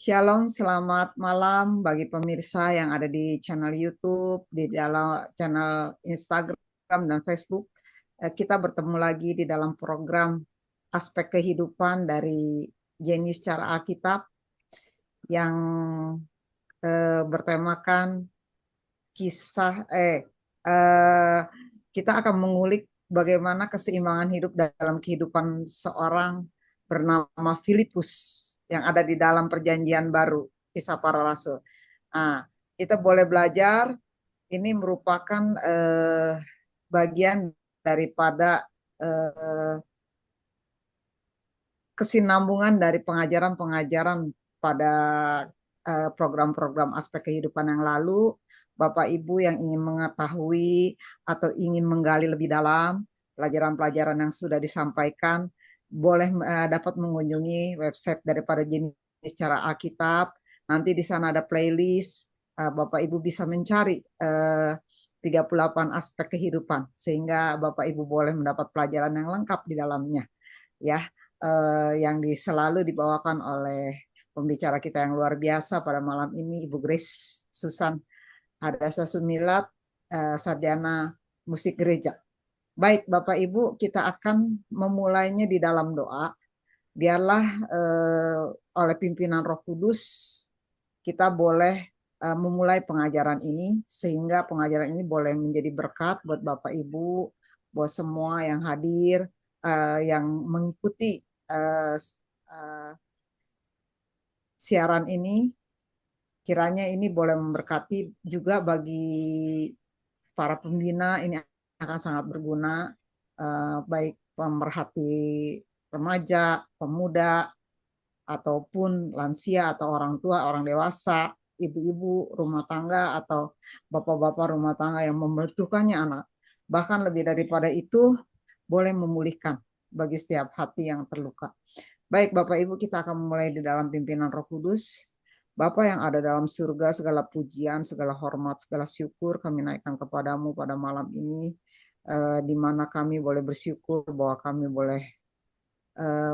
Shalom, selamat malam bagi pemirsa yang ada di channel YouTube, di dalam channel Instagram dan Facebook. Kita bertemu lagi di dalam program Aspek Kehidupan dari Jenny secara Alkitab yang bertemakan kisah eh, kita akan mengulik bagaimana keseimbangan hidup dalam kehidupan seorang bernama Filipus yang ada di dalam Perjanjian Baru, Kisah Para Rasul. Nah, kita boleh belajar, ini merupakan bagian daripada kesinambungan dari pengajaran-pengajaran pada program-program aspek kehidupan yang lalu. Bapak Ibu yang ingin mengetahui atau ingin menggali lebih dalam pelajaran-pelajaran yang sudah disampaikan, boleh dapat mengunjungi website daripada Jenis Cara Alkitab. Nanti di sana ada playlist, Bapak Ibu bisa mencari 38 aspek kehidupan, sehingga Bapak Ibu boleh mendapat pelajaran yang lengkap di dalamnya. Ya, yang selalu dibawakan oleh pembicara kita yang luar biasa pada malam ini, Ibu Grace Susan Hadasa Sumilat, sarjana musik gereja. Baik, Bapak Ibu, kita akan memulainya di dalam doa. Biarlah oleh pimpinan Roh Kudus kita boleh memulai pengajaran ini, sehingga pengajaran ini boleh menjadi berkat buat Bapak Ibu, buat semua yang hadir, yang mengikuti siaran ini. Kiranya ini boleh memberkati juga bagi para pembina. Ini akan sangat berguna, baik pemerhati remaja, pemuda, ataupun lansia atau orang tua, orang dewasa, ibu-ibu rumah tangga atau bapak-bapak rumah tangga yang membutuhkannya anak. Bahkan lebih daripada itu, boleh memulihkan bagi setiap hati yang terluka. Baik Bapak Ibu, kita akan memulai di dalam pimpinan Roh Kudus. Bapa yang ada dalam surga, segala pujian, segala hormat, segala syukur kami naikkan kepadamu pada malam ini, di mana kami boleh bersyukur bahwa kami boleh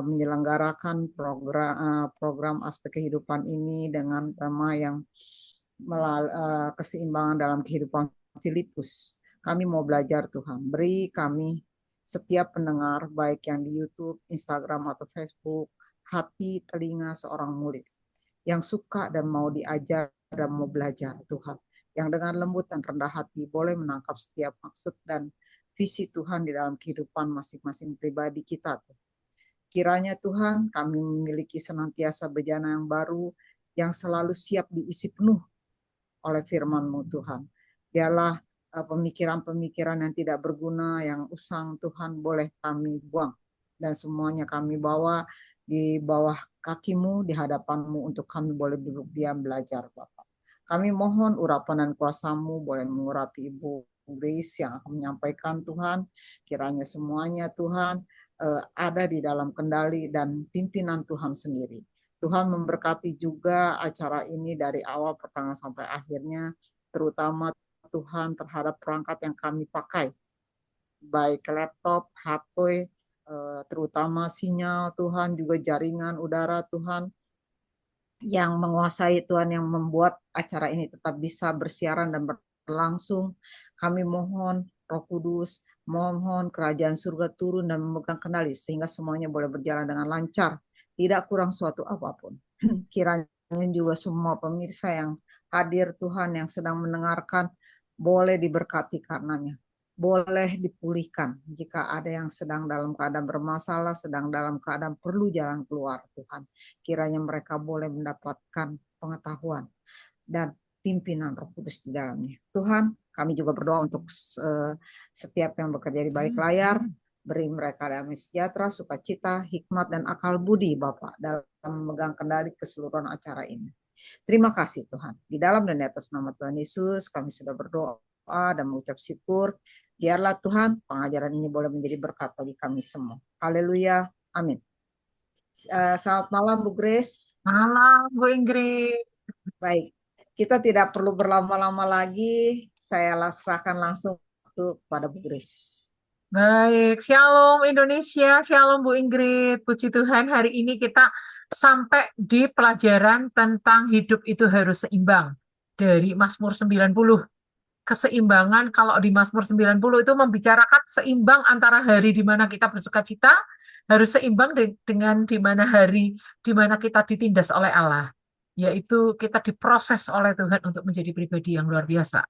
menyelenggarakan program aspek kehidupan ini dengan tema yang keseimbangan dalam kehidupan Filipus. Kami mau belajar Tuhan, beri kami setiap pendengar, baik yang di YouTube, Instagram, atau Facebook, hati, telinga seorang murid yang suka dan mau diajar dan mau belajar Tuhan. Yang dengan lembut dan rendah hati boleh menangkap setiap maksud dan visi Tuhan di dalam kehidupan masing-masing pribadi kita. Kiranya Tuhan kami memiliki senantiasa bejana yang baru yang selalu siap diisi penuh oleh firman-Mu Tuhan. Biarlah pemikiran-pemikiran yang tidak berguna, yang usang Tuhan boleh kami buang. Dan semuanya kami bawa di bawah kaki-Mu, di hadapan-Mu untuk kami boleh duduk diam belajar Bapak. Kami mohon urapan dan kuasa-Mu boleh mengurapi Ibu Grace yang akan menyampaikan Tuhan. Kiranya semuanya Tuhan ada di dalam kendali dan pimpinan Tuhan sendiri. Tuhan memberkati juga acara ini dari awal pertengahan sampai akhirnya, terutama Tuhan terhadap perangkat yang kami pakai, baik laptop, HP, terutama sinyal Tuhan, juga jaringan udara Tuhan, yang menguasai Tuhan, yang membuat acara ini tetap bisa bersiaran dan berlangsung. Kami mohon Roh Kudus, mohon kerajaan surga turun dan memegang kendali sehingga semuanya boleh berjalan dengan lancar, tidak kurang suatu apapun. Kiranya juga semua pemirsa yang hadir Tuhan yang sedang mendengarkan boleh diberkati karenanya, boleh dipulihkan jika ada yang sedang dalam keadaan bermasalah, sedang dalam keadaan perlu jalan keluar Tuhan. Kiranya mereka boleh mendapatkan pengetahuan dan pimpinan Roh Kudus di dalamnya. Tuhan, kami juga berdoa untuk setiap yang bekerja di balik layar, beri mereka damai sejahtera, sukacita, hikmat, dan akal budi Bapak dalam memegang kendali keseluruhan acara ini. Terima kasih Tuhan. Di dalam dan di atas nama Tuhan Yesus, kami sudah berdoa dan mengucap syukur. Biarlah Tuhan, pengajaran ini boleh menjadi berkat bagi kami semua. Haleluya. Amin. Selamat malam Bu Grace. Malam, Bu Ingrid. Baik, kita tidak perlu berlama-lama lagi. Saya serahkan langsung kepada Bu Grace. Baik, Shalom Indonesia, Shalom Bu Ingrid. Puji Tuhan, hari ini kita sampai di pelajaran tentang hidup itu harus seimbang dari Mazmur 90. Keseimbangan kalau di Mazmur 90 itu membicarakan seimbang antara hari di mana kita bersuka cita, harus seimbang dengan di mana hari di mana kita ditindas oleh Allah, yaitu kita diproses oleh Tuhan untuk menjadi pribadi yang luar biasa.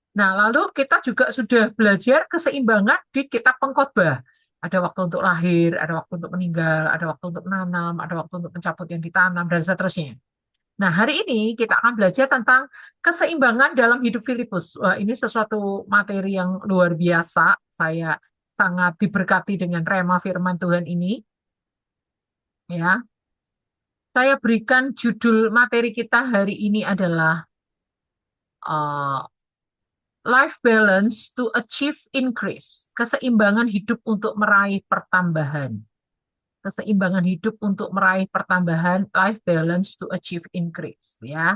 Nah, lalu kita juga sudah belajar keseimbangan di kitab pengkhotbah. Ada waktu untuk lahir, ada waktu untuk meninggal, ada waktu untuk menanam, ada waktu untuk mencabut yang ditanam, dan seterusnya. Nah, hari ini kita akan belajar tentang keseimbangan dalam hidup Filipus. Wah, ini sesuatu materi yang luar biasa. Saya sangat diberkati dengan rema firman Tuhan ini. Ya, saya berikan judul materi kita hari ini adalah uh, Life Balance to Achieve Increase. Keseimbangan hidup untuk meraih pertambahan. Keseimbangan hidup untuk meraih pertambahan, life balance to achieve increase. Ya,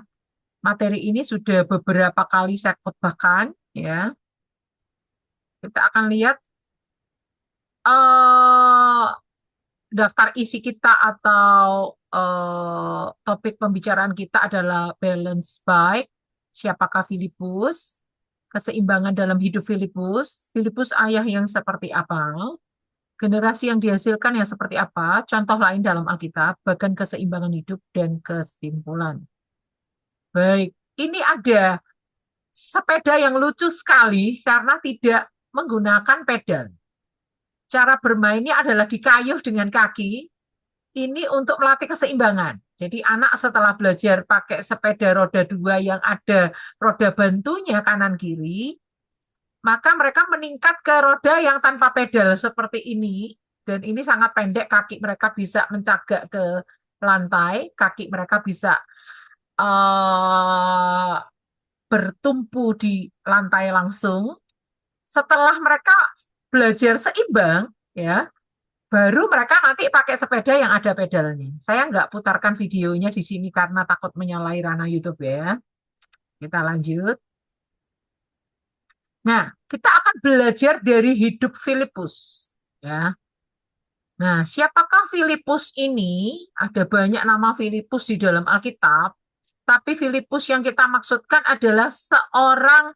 materi ini sudah beberapa kali saya khotbahkan, ya. Kita akan lihat eh daftar isi kita atau topik pembicaraan kita adalah balance by siapakah Filipus, keseimbangan dalam hidup Filipus, Filipus ayah yang seperti apa, generasi yang dihasilkan yang seperti apa, contoh lain dalam Alkitab, bahkan keseimbangan hidup dan kesimpulan. Baik, ini ada sepeda yang lucu sekali karena tidak menggunakan pedal. Cara bermainnya adalah dikayuh dengan kaki. Ini untuk melatih keseimbangan. Jadi anak setelah belajar pakai sepeda roda dua yang ada roda bantunya kanan kiri, maka mereka meningkat ke roda yang tanpa pedal seperti ini. Dan ini sangat pendek, kaki mereka bisa mencagak ke lantai, kaki mereka bisa uh, bertumpu di lantai langsung. Setelah mereka belajar seimbang, ya, baru mereka nanti pakai sepeda yang ada pedalnya. Saya nggak putarkan videonya di sini karena takut menyalahi ranah YouTube ya. Kita lanjut. Nah, kita akan belajar dari hidup Filipus. Ya. Nah, siapakah Filipus ini? Ada banyak nama Filipus di dalam Alkitab, tapi Filipus yang kita maksudkan adalah seorang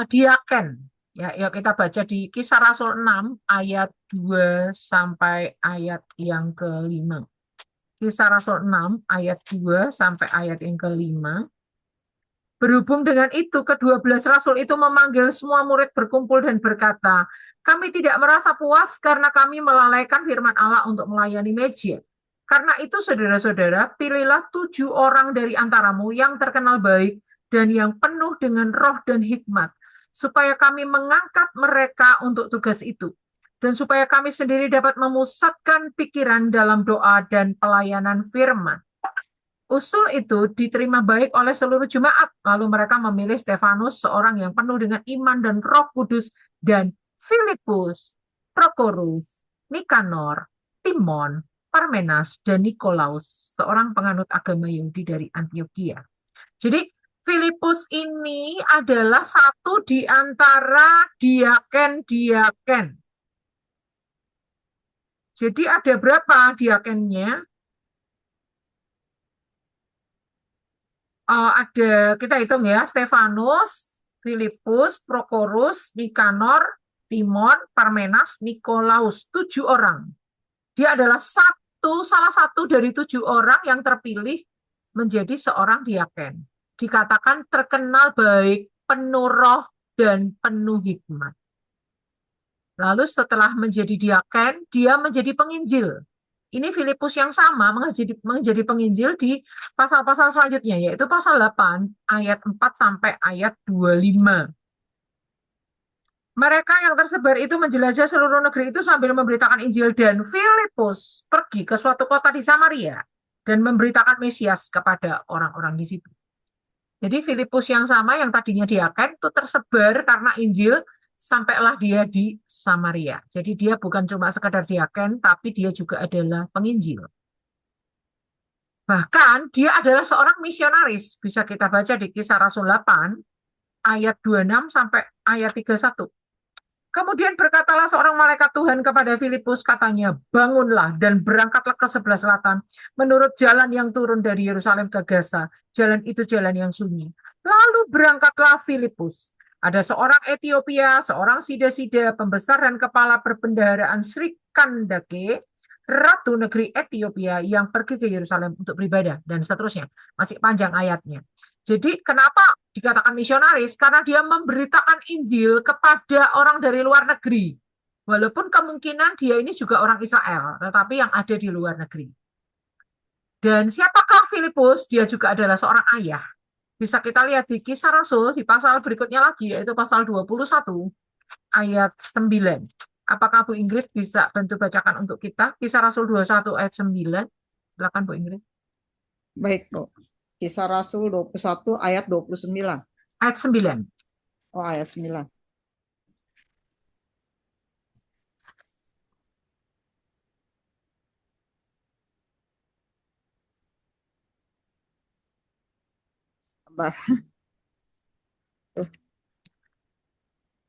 diaken. Ya, yuk kita baca di Kisah Rasul 6 ayat 2 sampai ayat yang kelima. Kisah Rasul 6 ayat 2 sampai ayat yang kelima. Berhubung dengan itu, kedua belas rasul itu memanggil semua murid berkumpul dan berkata, kami tidak merasa puas karena kami melalaikan firman Allah untuk melayani meja. Karena itu, saudara-saudara, pilihlah 7 orang dari antaramu yang terkenal baik dan yang penuh dengan roh dan hikmat, supaya kami mengangkat mereka untuk tugas itu, dan supaya kami sendiri dapat memusatkan pikiran dalam doa dan pelayanan firman. Usul itu diterima baik oleh seluruh jemaat. Lalu mereka memilih Stefanus, seorang yang penuh dengan iman dan Roh Kudus, dan Filipus, Prokorus, Nikanor, Timon, Parmenas, dan Nikolaus, seorang penganut agama Yahudi dari Antioquia. Jadi Filipus ini adalah satu di antara diaken-diaken. Jadi ada berapa diakennya? Ada, kita hitung ya, Stefanus, Filipus, Prokorus, Nikanor, Timon, Parmenas, Nikolaus, 7 orang. Dia adalah salah satu dari 7 orang yang terpilih menjadi seorang diaken. Dikatakan terkenal baik, penuh roh, dan penuh hikmat. Lalu setelah menjadi diaken, dia menjadi penginjil. Ini Filipus yang sama menjadi penginjil di pasal-pasal selanjutnya, yaitu pasal 8 ayat 4 sampai ayat 25. Mereka yang tersebar itu menjelajah seluruh negeri itu sambil memberitakan Injil, dan Filipus pergi ke suatu kota di Samaria dan memberitakan Mesias kepada orang-orang di situ. Jadi Filipus yang sama yang tadinya diaken itu tersebar karena Injil, sampailah dia di Samaria. Jadi dia bukan cuma sekadar diaken, tapi dia juga adalah penginjil. Bahkan dia adalah seorang misionaris. Bisa kita baca di Kisah Rasul 8 ayat 26 sampai ayat 31. Kemudian berkatalah seorang malaikat Tuhan kepada Filipus, katanya, bangunlah dan berangkatlah ke sebelah selatan, menurut jalan yang turun dari Yerusalem ke Gaza. Jalan itu jalan yang sunyi. Lalu berangkatlah Filipus. Ada seorang Etiopia, seorang Sida-Sida, pembesar dan kepala perbendaharaan Sri Kandake, ratu negeri Etiopia yang pergi ke Yerusalem untuk beribadah, dan seterusnya. Masih panjang ayatnya. Jadi kenapa dikatakan misionaris? Karena dia memberitakan Injil kepada orang dari luar negeri. Walaupun kemungkinan dia ini juga orang Israel, tetapi yang ada di luar negeri. Dan siapakah Filipus? Dia juga adalah seorang ayah. Bisa kita lihat di Kisah Rasul, di pasal berikutnya lagi, yaitu pasal 21, ayat 9. Apakah Bu Ingrid bisa bantu bacakan untuk kita? Kisah Rasul 21 ayat 9. Silakan Bu Ingrid. Baik, Bu. Kisah Rasul 21 ayat 29. Ayat 9. Oh, ayat 9. Sabar.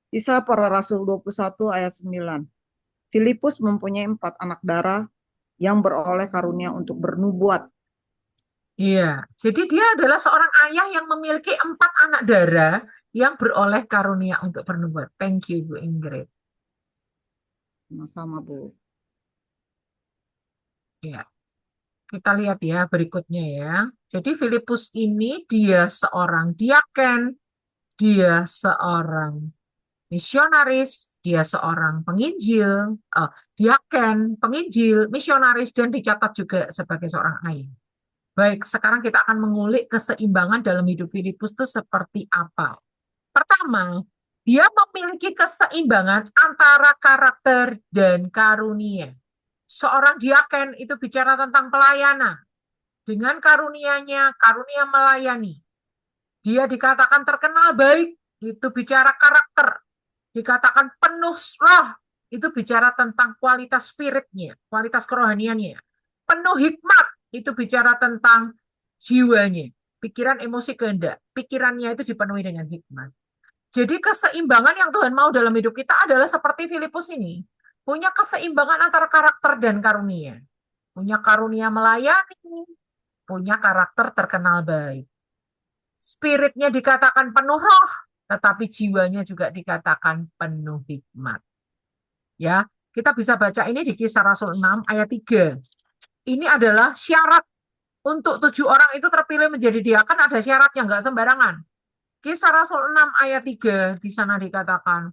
Kisah para Rasul 21 ayat 9. Filipus mempunyai 4 anak darah yang beroleh karunia untuk bernubuat. Iya, jadi dia adalah seorang ayah yang memiliki 4 anak darah yang beroleh karunia untuk bernubuat. Thank you, Bu Ingrid. Sama-sama, Bu. Ya, kita lihat ya berikutnya ya. Jadi Filipus ini dia seorang diaken, dia seorang misionaris, dia seorang penginjil, diaken, penginjil, misionaris, dan dicatat juga sebagai seorang ayah. Baik, sekarang kita akan mengulik keseimbangan dalam hidup Filipus itu seperti apa. Pertama, dia memiliki keseimbangan antara karakter dan karunia. Seorang diaken itu bicara tentang pelayanan. Dengan karunianya, karunia melayani. Dia dikatakan terkenal baik, itu bicara karakter. Dikatakan penuh roh, itu bicara tentang kualitas spiritnya, kualitas kerohaniannya. Penuh hikmat, itu bicara tentang jiwanya, pikiran, emosi, kehendak. Pikirannya itu dipenuhi dengan hikmat. Jadi keseimbangan yang Tuhan mau dalam hidup kita adalah seperti Filipus ini. Punya keseimbangan antara karakter dan karunia. Punya karunia melayani, punya karakter terkenal baik. Spiritnya dikatakan penuh roh, tetapi jiwanya juga dikatakan penuh hikmat. Ya, kita bisa baca ini di Kisah Rasul 6 ayat 3. Ini adalah syarat untuk 7 orang itu terpilih menjadi diaken, ada syarat yang nggak sembarangan. Kisah Rasul 6 ayat 3 di sana dikatakan,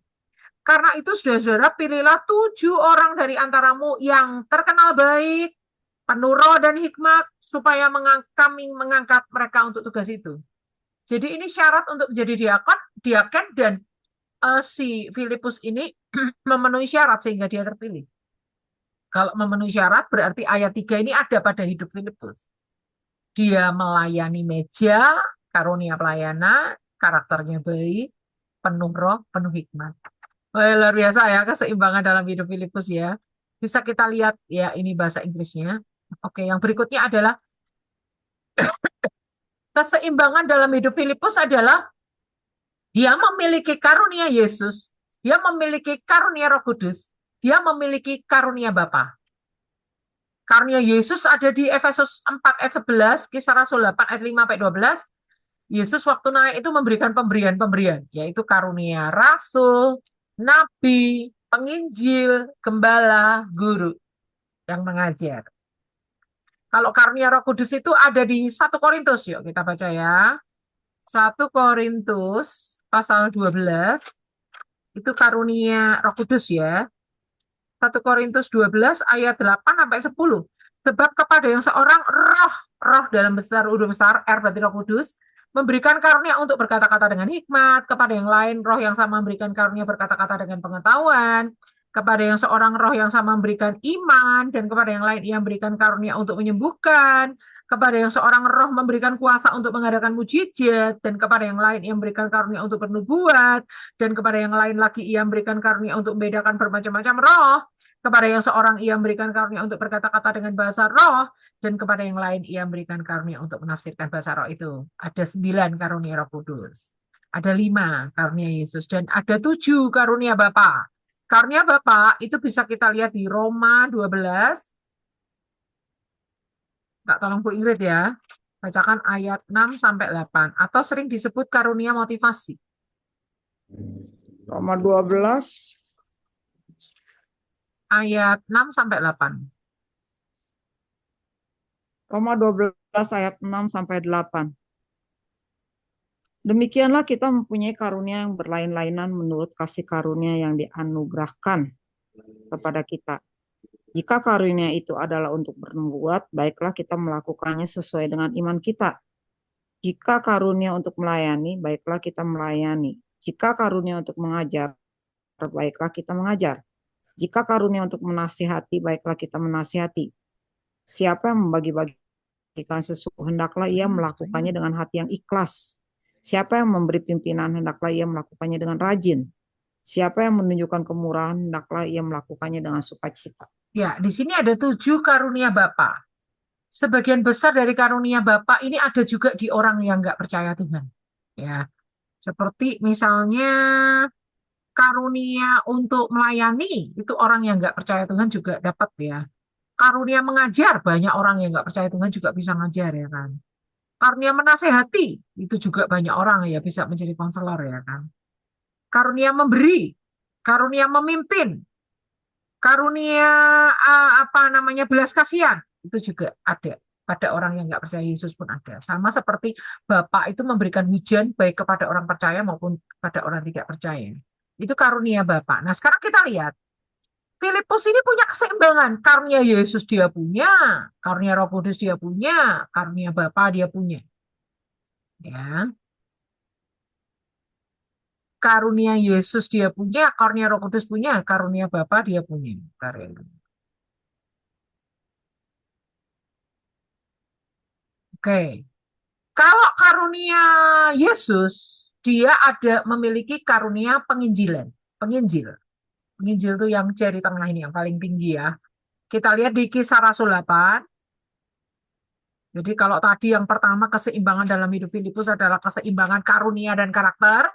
karena itu saudara-saudara pilihlah 7 orang dari antaramu yang terkenal baik, penuh roh dan hikmat, supaya kami mengangkat mereka untuk tugas itu. Jadi ini syarat untuk menjadi diaken dan si Filipus ini memenuhi syarat sehingga dia terpilih. Kalau memenuhi syarat berarti ayat 3 ini ada pada hidup Filipus. Dia melayani meja, karunia pelayanan, karakternya baik, penuh roh, penuh hikmat. Luar biasa ya keseimbangan dalam hidup Filipus ya. Bisa kita lihat ya ini bahasa Inggrisnya. Oke, yang berikutnya adalah keseimbangan dalam hidup Filipus adalah dia memiliki karunia Yesus, dia memiliki karunia Roh Kudus, dia memiliki karunia Bapa. Karunia Yesus ada di Efesus 4 ayat 11, Kisah Rasul 8 ayat 5 sampai 12. Yesus waktu naik itu memberikan pemberian-pemberian, yaitu karunia rasul, nabi, penginjil, gembala, guru yang mengajar. Kalau karunia Roh Kudus itu ada di 1 Korintus, yuk kita baca ya. 1 Korintus pasal 12, itu karunia Roh Kudus ya. 1 Korintus 12 ayat 8 sampai 10. Sebab kepada yang seorang roh dalam besar huruf besar, R berarti Roh Kudus, memberikan karunia untuk berkata-kata dengan hikmat, kepada yang lain roh yang sama memberikan karunia berkata-kata dengan pengetahuan, kepada yang seorang roh yang sama memberikan iman, dan kepada yang lain ia memberikan karunia untuk menyembuhkan, kepada yang seorang roh memberikan kuasa untuk mengadakan mujizat, dan kepada yang lain ia memberikan karunia untuk bernubuat, dan kepada yang lain lagi ia memberikan karunia untuk membedakan bermacam-macam roh, kepada yang seorang ia memberikan karunia untuk berkata-kata dengan bahasa roh, dan kepada yang lain ia memberikan karunia untuk menafsirkan bahasa roh itu. Ada 9 karunia Roh Kudus. Ada 5 karunia Yesus, dan ada 7 karunia Bapa. Karunia Bapa itu bisa kita lihat di Roma 12. Nggak, tolong Bu Ingrid ya. Bacakan ayat 6 sampai 8 atau sering disebut karunia motivasi. Roma 12 Ayat 6 sampai 8. Roma 12 ayat 6 sampai 8. Demikianlah kita mempunyai karunia yang berlain-lainan menurut kasih karunia yang dianugerahkan kepada kita. Jika karunia itu adalah untuk bernubuat, baiklah kita melakukannya sesuai dengan iman kita. Jika karunia untuk melayani, baiklah kita melayani. Jika karunia untuk mengajar, baiklah kita mengajar. Jika karunia untuk menasihati, baiklah kita menasihati. Siapa yang membagi-bagikan sesuatu, hendaklah ia melakukannya dengan hati yang ikhlas. Siapa yang memberi pimpinan, hendaklah ia melakukannya dengan rajin. Siapa yang menunjukkan kemurahan, hendaklah ia melakukannya dengan sukacita. Ya, di sini ada 7 karunia Bapa. Sebagian besar dari karunia Bapa ini ada juga di orang yang nggak percaya Tuhan. Ya, seperti misalnya karunia untuk melayani, itu orang yang nggak percaya Tuhan juga dapat ya. Karunia mengajar, banyak orang yang nggak percaya Tuhan juga bisa ngajar ya kan. Karunia menasehati, itu juga banyak orang ya bisa menjadi konselor ya kan. Karunia memberi, karunia memimpin, karunia apa namanya belas kasihan, itu juga ada. Pada orang yang nggak percaya Yesus pun ada. Sama seperti Bapak itu memberikan hujan baik kepada orang percaya maupun kepada orang tidak percaya. Itu karunia Bapak. Nah, sekarang kita lihat. Filipus ini punya keseimbangan. Karunia Yesus dia punya, karunia Roh Kudus dia punya, karunia Bapa dia punya. Ya. Karunia Yesus dia punya, karunia Roh Kudus punya, karunia Bapa dia punya. Oke. Kalau karunia Yesus, dia ada memiliki karunia penginjilan. Penginjil. Penginjil itu yang ceri tengah ini, yang paling tinggi ya. Kita lihat di Kisah Rasul 8. Jadi kalau tadi yang pertama keseimbangan dalam hidup Filipus adalah keseimbangan karunia dan karakter.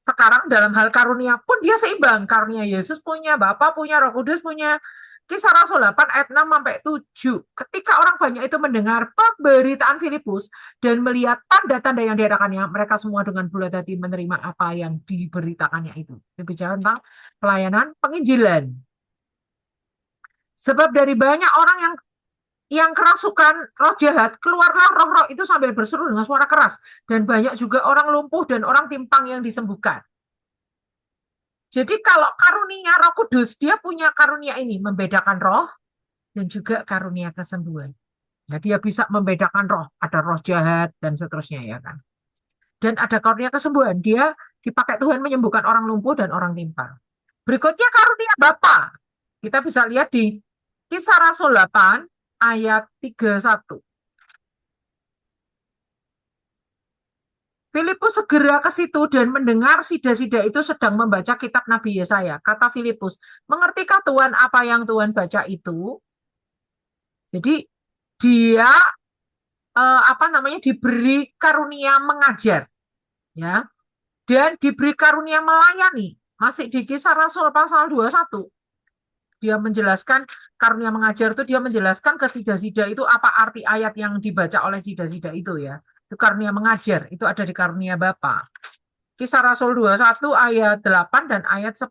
Sekarang dalam hal karunia pun dia seimbang. Karunia Yesus punya, Bapa punya, Roh Kudus punya. Kisah Rasul 8 ayat 6 sampai 7. Ketika orang banyak itu mendengar pemberitaan Filipus dan melihat tanda-tanda yang diadakannya, mereka semua dengan bulat hati menerima apa yang diberitakannya itu. Itu bicara tentang pelayanan penginjilan. Sebab dari banyak orang yang kerasukan roh jahat, keluarlah roh-roh itu sambil berseru dengan suara keras. Dan banyak juga orang lumpuh dan orang timpang yang disembuhkan. Jadi kalau karunia Roh Kudus, dia punya karunia ini, membedakan roh dan juga karunia kesembuhan. Ya, dia bisa membedakan roh, ada roh jahat dan seterusnya ya kan. Dan ada karunia kesembuhan, dia dipakai Tuhan menyembuhkan orang lumpuh dan orang timpang. Berikutnya karunia Bapa. Kita bisa lihat di Kisah Rasul 8 ayat 31. Filipus segera ke situ dan mendengar sida-sida itu sedang membaca kitab Nabi Yesaya. Kata Filipus, mengertikah Tuhan apa yang Tuhan baca itu? Jadi dia diberi karunia mengajar, ya, dan diberi karunia melayani. Masih di Kisah Rasul pasal 21. Dia menjelaskan karunia mengajar itu, dia menjelaskan ke sida-sida itu apa arti ayat yang dibaca oleh sida-sida itu ya. Itu karunia mengajar, itu ada di karunia Bapa. Kisah Rasul 21 ayat 8 dan ayat 10.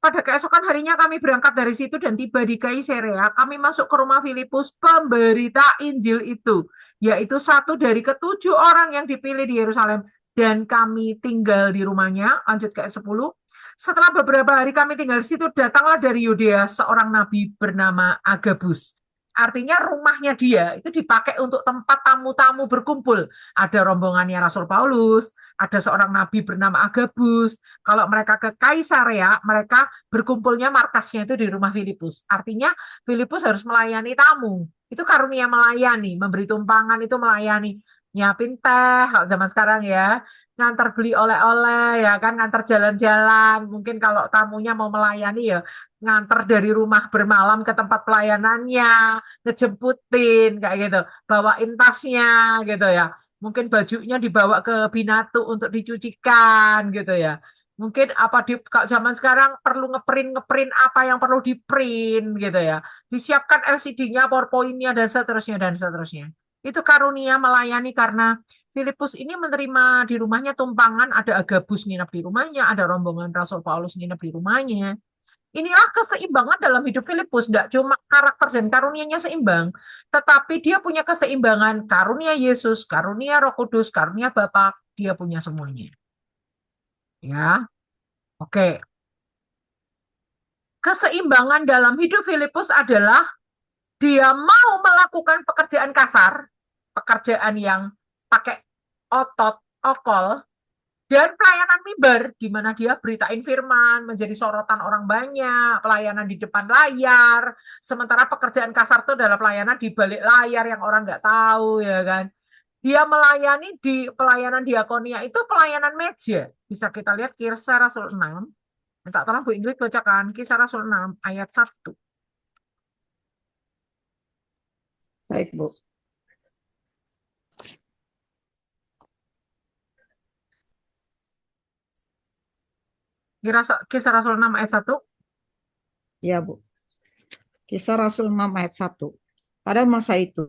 Pada keesokan harinya kami berangkat dari situ dan tiba di Kaisarea. Kami masuk ke rumah Filipus, pemberita Injil itu, yaitu satu dari ketujuh orang yang dipilih di Yerusalem. Dan kami tinggal di rumahnya. Lanjut ke ayat 10. Setelah beberapa hari kami tinggal di situ, datanglah dari Yudea seorang nabi bernama Agabus. Artinya rumahnya dia itu dipakai untuk tempat tamu-tamu berkumpul. Ada rombongannya Rasul Paulus, ada seorang nabi bernama Agabus. Kalau mereka ke Kaisarea, mereka berkumpulnya markasnya itu di rumah Filipus. Artinya Filipus harus melayani tamu. Itu karunia melayani, memberi tumpangan itu melayani. Nyiapin teh, kalau zaman sekarang ya, ngantar beli oleh-oleh, ya kan, ngantar jalan-jalan. Mungkin kalau tamunya mau melayani ya, ngantar dari rumah bermalam ke tempat pelayanannya, ngejemputin, kayak gitu. Bawain tasnya, gitu ya. Mungkin bajunya dibawa ke Binatu untuk dicucikan gitu ya. Mungkin apa di kalau zaman sekarang perlu ngeprint apa yang perlu di print gitu ya. Disiapkan LCD-nya, PowerPoint-nya dan seterusnya dan seterusnya. Itu karunia melayani karena Filipus ini menerima di rumahnya tumpangan, ada Agabus nginep di rumahnya, ada rombongan Rasul Paulus nginep di rumahnya. Inilah keseimbangan dalam hidup Filipus, tidak cuma karakter dan karunianya seimbang, tetapi dia punya keseimbangan karunia Yesus, karunia Roh Kudus, karunia Bapa, dia punya semuanya. Ya, oke. Keseimbangan dalam hidup Filipus adalah dia mau melakukan pekerjaan kasar, pekerjaan yang pakai otot, okol, dan pelayanan mimbar, di mana dia beritain firman, menjadi sorotan orang banyak, pelayanan di depan layar, sementara pekerjaan kasar itu adalah pelayanan di balik layar yang orang nggak tahu, ya kan. Dia melayani di pelayanan diakonia itu pelayanan meja. Bisa kita lihat Kisah Rasul 6. Minta tolong Bu Ingrid bacakan Kisah Rasul 6 ayat 1. Baik, Bu. Kisah Rasul 6 ayat 1. Ya, Bu. Kisah Rasul 6 ayat 1. Pada masa itu,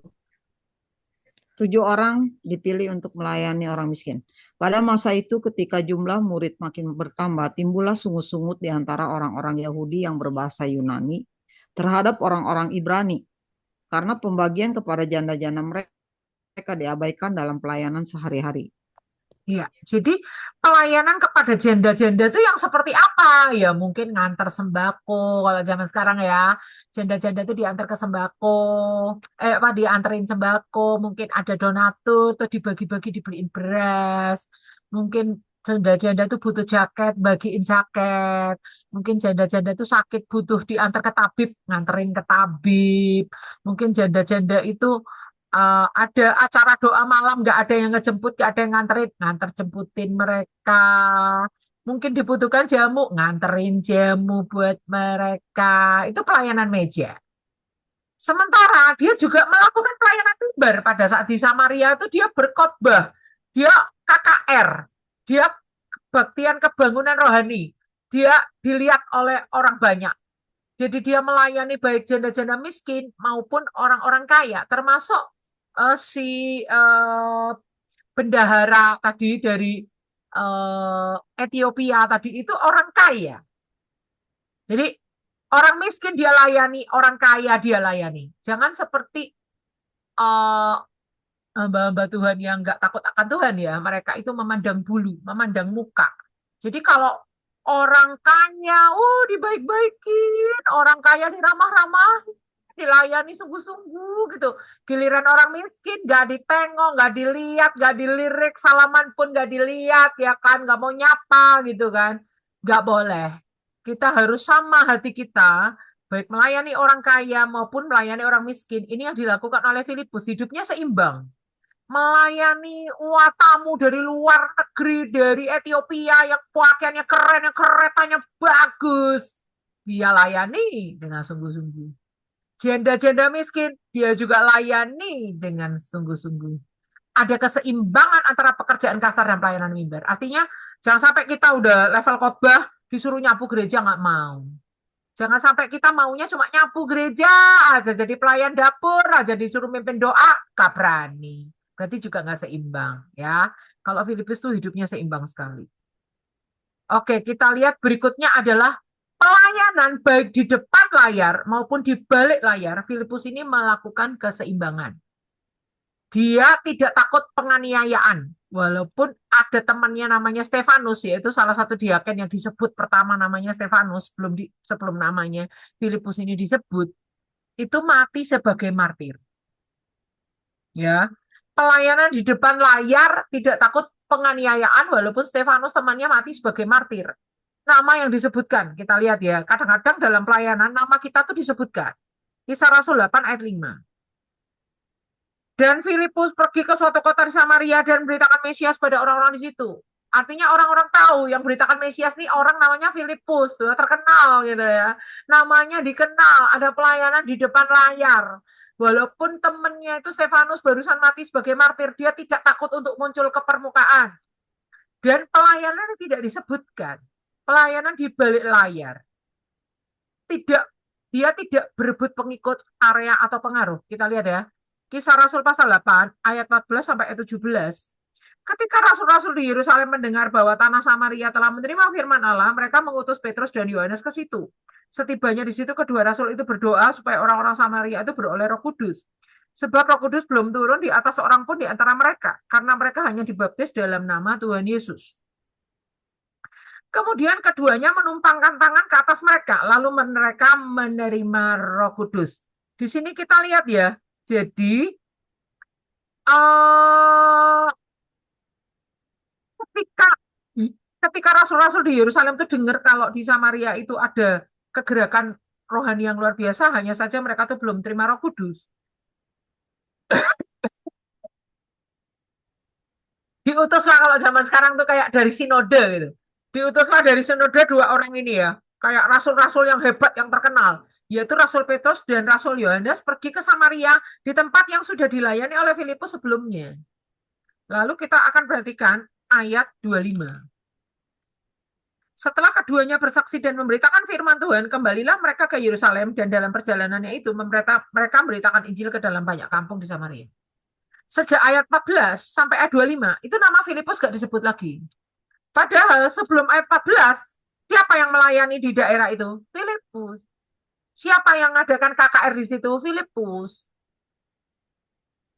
7 orang dipilih untuk melayani orang miskin. Pada masa itu ketika jumlah murid makin bertambah, timbullah sungut-sungut di antara orang-orang Yahudi yang berbahasa Yunani terhadap orang-orang Ibrani, karena pembagian kepada janda-janda mereka diabaikan dalam pelayanan sehari-hari. Ya, jadi pelayanan kepada janda-janda itu yang seperti apa? Ya mungkin ngantar sembako kalau zaman sekarang ya. Janda-janda itu diantar ke sembako, diantarin sembako, mungkin ada donatur tuh dibagi-bagi dibeliin beras. Mungkin janda-janda itu butuh jaket, bagiin jaket. Mungkin janda-janda itu sakit butuh diantar ke tabib, nganterin ke tabib. Mungkin janda-janda itu ada acara doa malam, nggak ada yang ngejemput, nggak ada yang nganterin, nganter jemputin mereka. Mungkin dibutuhkan jamu, nganterin jamu buat mereka. Itu pelayanan meja. Sementara dia juga melakukan pelayanan mimbar pada saat di Samaria itu dia berkhotbah, dia KKR, dia kebaktian kebangunan rohani, dia dilihat oleh orang banyak. Jadi dia melayani baik janda-janda miskin maupun orang-orang kaya, termasuk si bendahara tadi dari Ethiopia tadi itu orang kaya. Jadi orang miskin dia layani, orang kaya dia layani. Jangan seperti hamba-hamba Tuhan yang nggak takut akan Tuhan ya. Mereka itu memandang bulu, memandang muka. Jadi kalau orang kaya, dibaik-baikin, orang kaya diramah-ramah, dilayani sungguh-sungguh gitu. Giliran orang miskin nggak ditengok, nggak dilihat, nggak dilirik, salaman pun nggak dilihat, ya kan, nggak mau nyapa gitu kan. Nggak boleh. Kita harus sama hati kita, baik melayani orang kaya maupun melayani orang miskin. Ini yang dilakukan oleh Filipus, hidupnya seimbang. Melayani tamu dari luar negeri, dari Ethiopia yang pakaiannya keren, yang keretanya bagus. Dia layani dengan sungguh-sungguh. Janda-janda miskin, dia juga layani dengan sungguh-sungguh. Ada keseimbangan antara pekerjaan kasar dan pelayanan mimbar. Artinya, jangan sampai kita udah level khotbah, disuruh nyapu gereja nggak mau. Jangan sampai kita maunya cuma nyapu gereja aja, jadi pelayan dapur aja, disuruh mimpin doa, gak berani. Berarti juga nggak seimbang. Ya. Kalau Filipus tuh hidupnya seimbang sekali. Oke, kita lihat berikutnya adalah pelayanan baik di depan layar maupun di balik layar. Filipus ini melakukan keseimbangan. Dia tidak takut penganiayaan. Walaupun ada temannya namanya Stefanus, yaitu salah satu diaken yang disebut pertama namanya Stefanus, sebelum namanya Filipus ini disebut, itu mati sebagai martir. Ya, pelayanan di depan layar tidak takut penganiayaan, walaupun Stefanus temannya mati sebagai martir. Nama yang disebutkan, kita lihat ya, kadang-kadang dalam pelayanan nama kita tuh disebutkan. Kisah Rasul 8 ayat 5. Dan Filipus pergi ke suatu kota di Samaria dan beritakan Mesias pada orang-orang di situ. Artinya orang-orang tahu yang beritakan Mesias nih orang namanya Filipus, terkenal gitu ya. Namanya dikenal, ada pelayanan di depan layar. Walaupun temennya itu Stefanus barusan mati sebagai martir, dia tidak takut untuk muncul ke permukaan. Dan pelayanannya tidak disebutkan. pelayanan di balik layar. Dia tidak berebut pengikut, area atau pengaruh. Kita lihat ya. Kisah Rasul pasal 8 ayat 14 sampai ayat 17. Ketika rasul-rasul di Yerusalem mendengar bahwa tanah Samaria telah menerima firman Allah, mereka mengutus Petrus dan Yohanes ke situ. Setibanya di situ, kedua rasul itu berdoa supaya orang-orang Samaria itu beroleh Roh Kudus. Sebab Roh Kudus belum turun di atas seorang pun di antara mereka, karena mereka hanya dibaptis dalam nama Tuhan Yesus. Kemudian keduanya menumpangkan tangan ke atas mereka, lalu mereka menerima Roh Kudus. Di sini kita lihat ya, jadi ketika ketika rasul-rasul di Yerusalem itu dengar kalau di Samaria itu ada kegerakan rohani yang luar biasa, hanya saja mereka tuh belum terima Roh Kudus. Diutuslah kalau zaman sekarang tuh kayak dari sinode gitu. Diutuslah dari sinode dua orang ini ya, kayak rasul-rasul yang hebat yang terkenal, yaitu Rasul Petrus dan Rasul Yohanes pergi ke Samaria di tempat yang sudah dilayani oleh Filipus sebelumnya. Lalu kita akan perhatikan ayat 25. Setelah keduanya bersaksi dan memberitakan firman Tuhan, kembalilah mereka ke Yerusalem, dan dalam perjalanannya itu mereka memberitakan Injil ke dalam banyak kampung di Samaria. Sejak ayat 14 sampai ayat 25, itu nama Filipus gak disebut lagi. Padahal sebelum ayat 14, siapa yang melayani di daerah itu? Filipus. Siapa yang mengadakan KKR di situ? Filipus.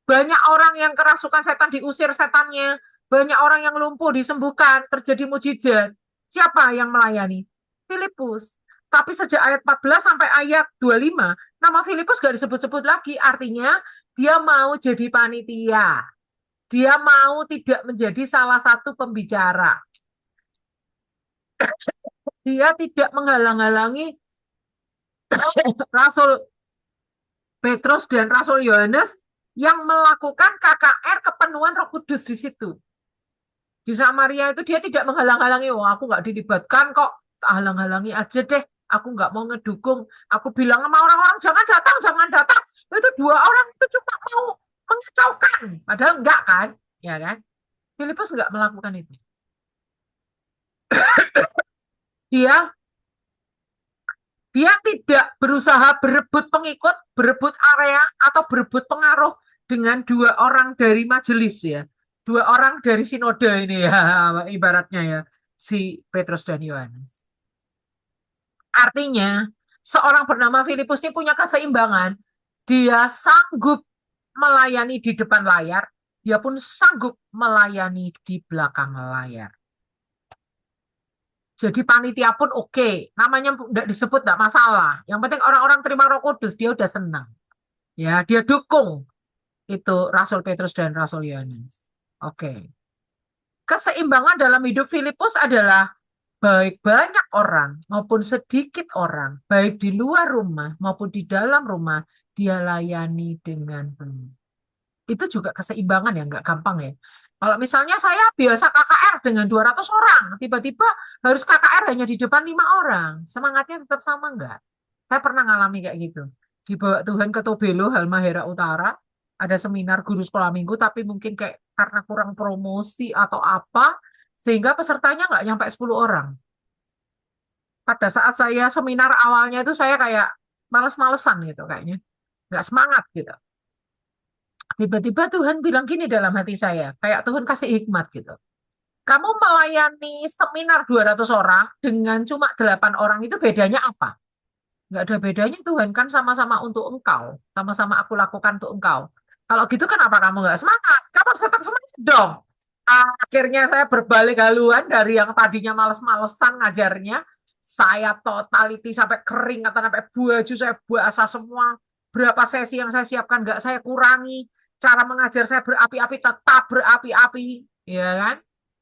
Banyak orang yang kerasukan setan diusir setannya, banyak orang yang lumpuh disembuhkan, terjadi mujizat. Siapa yang melayani? Filipus. Tapi sejak ayat 14 sampai ayat 25, nama Filipus gak disebut-sebut lagi. Artinya dia mau jadi panitia. Dia mau tidak menjadi salah satu pembicara. Dia tidak menghalang-halangi Rasul Petrus dan Rasul Yohanes yang melakukan KKR kepenuhan Roh Kudus di situ. Di Samaria itu dia tidak menghalang-halangi, oh aku nggak dilibatkan kok, halang-halangi aja deh, aku nggak mau ngedukung, aku bilang sama orang-orang jangan datang, jangan datang. Itu dua orang itu cuma mau mengacaukan, padahal enggak kan, ya kan? Filipus nggak melakukan itu. Dia tidak berusaha berebut pengikut, berebut area, atau berebut pengaruh dengan dua orang dari majelis ya. Dua orang dari sinode ini ya, ibaratnya ya, si Petrus dan Yohanes. Artinya, seorang bernama Filipus ini punya keseimbangan. Dia sanggup melayani di depan layar, dia pun sanggup melayani di belakang layar. Jadi panitia pun oke, namanya tidak disebut tidak masalah. Yang penting orang-orang terima Roh Kudus, dia udah senang. Ya, dia dukung itu Rasul Petrus dan Rasul Yohanes. Oke. Keseimbangan dalam hidup Filipus adalah baik banyak orang maupun sedikit orang, baik di luar rumah maupun di dalam rumah, dia layani dengan penuh. Itu juga keseimbangan ya, nggak gampang ya. Kalau misalnya saya biasa KKR dengan 200 orang, tiba-tiba harus KKR hanya di depan 5 orang, semangatnya tetap sama nggak? Saya pernah ngalami kayak gitu. Dibawa Tuhan ke Tobelo, Halmahera Utara, ada seminar guru sekolah minggu, tapi mungkin kayak karena kurang promosi atau apa, sehingga pesertanya nggak nyampe 10 orang. Pada saat saya seminar awalnya itu saya kayak males-malesan gitu kayaknya. Nggak semangat gitu. Tiba-tiba Tuhan bilang gini dalam hati saya, kayak Tuhan kasih hikmat gitu. Kamu melayani seminar 200 orang dengan cuma 8 orang itu bedanya apa? Nggak ada bedanya Tuhan, kan sama-sama untuk engkau. Sama-sama aku lakukan untuk engkau. Kalau gitu kenapa kamu nggak semangat? Kamu harus tetap semangat dong. Akhirnya saya berbalik haluan dari yang tadinya males-malesan ngajarnya. Saya totality sampai kering atau sampai baju saya basah semua. Berapa sesi yang saya siapkan nggak saya kurangi. Cara mengajar saya berapi-api, tetap berapi-api, ya kan?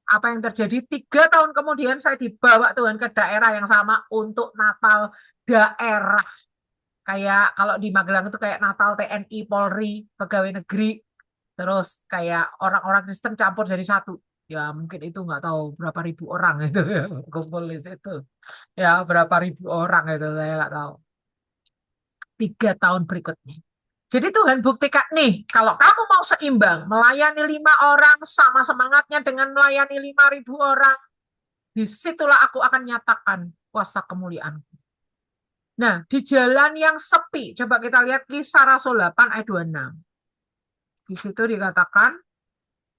Apa yang terjadi? 3 tahun kemudian saya dibawa Tuhan ke daerah yang sama untuk Natal daerah. Kayak kalau di Magelang itu kayak Natal TNI, Polri, pegawai negeri, terus kayak orang-orang Kristen campur jadi satu. Ya mungkin itu nggak tahu berapa ribu orang itu ya, kumpul di situ. Ya berapa ribu orang itu saya nggak tahu. 3 tahun berikutnya. Jadi Tuhan buktikan nih, kalau kamu mau seimbang, melayani 5 orang sama semangatnya dengan melayani 5.000 orang, disitulah aku akan nyatakan kuasa kemuliaanku. Nah, di jalan yang sepi, coba kita lihat Kisah Rasul 8 ayat 26. Di situ dikatakan,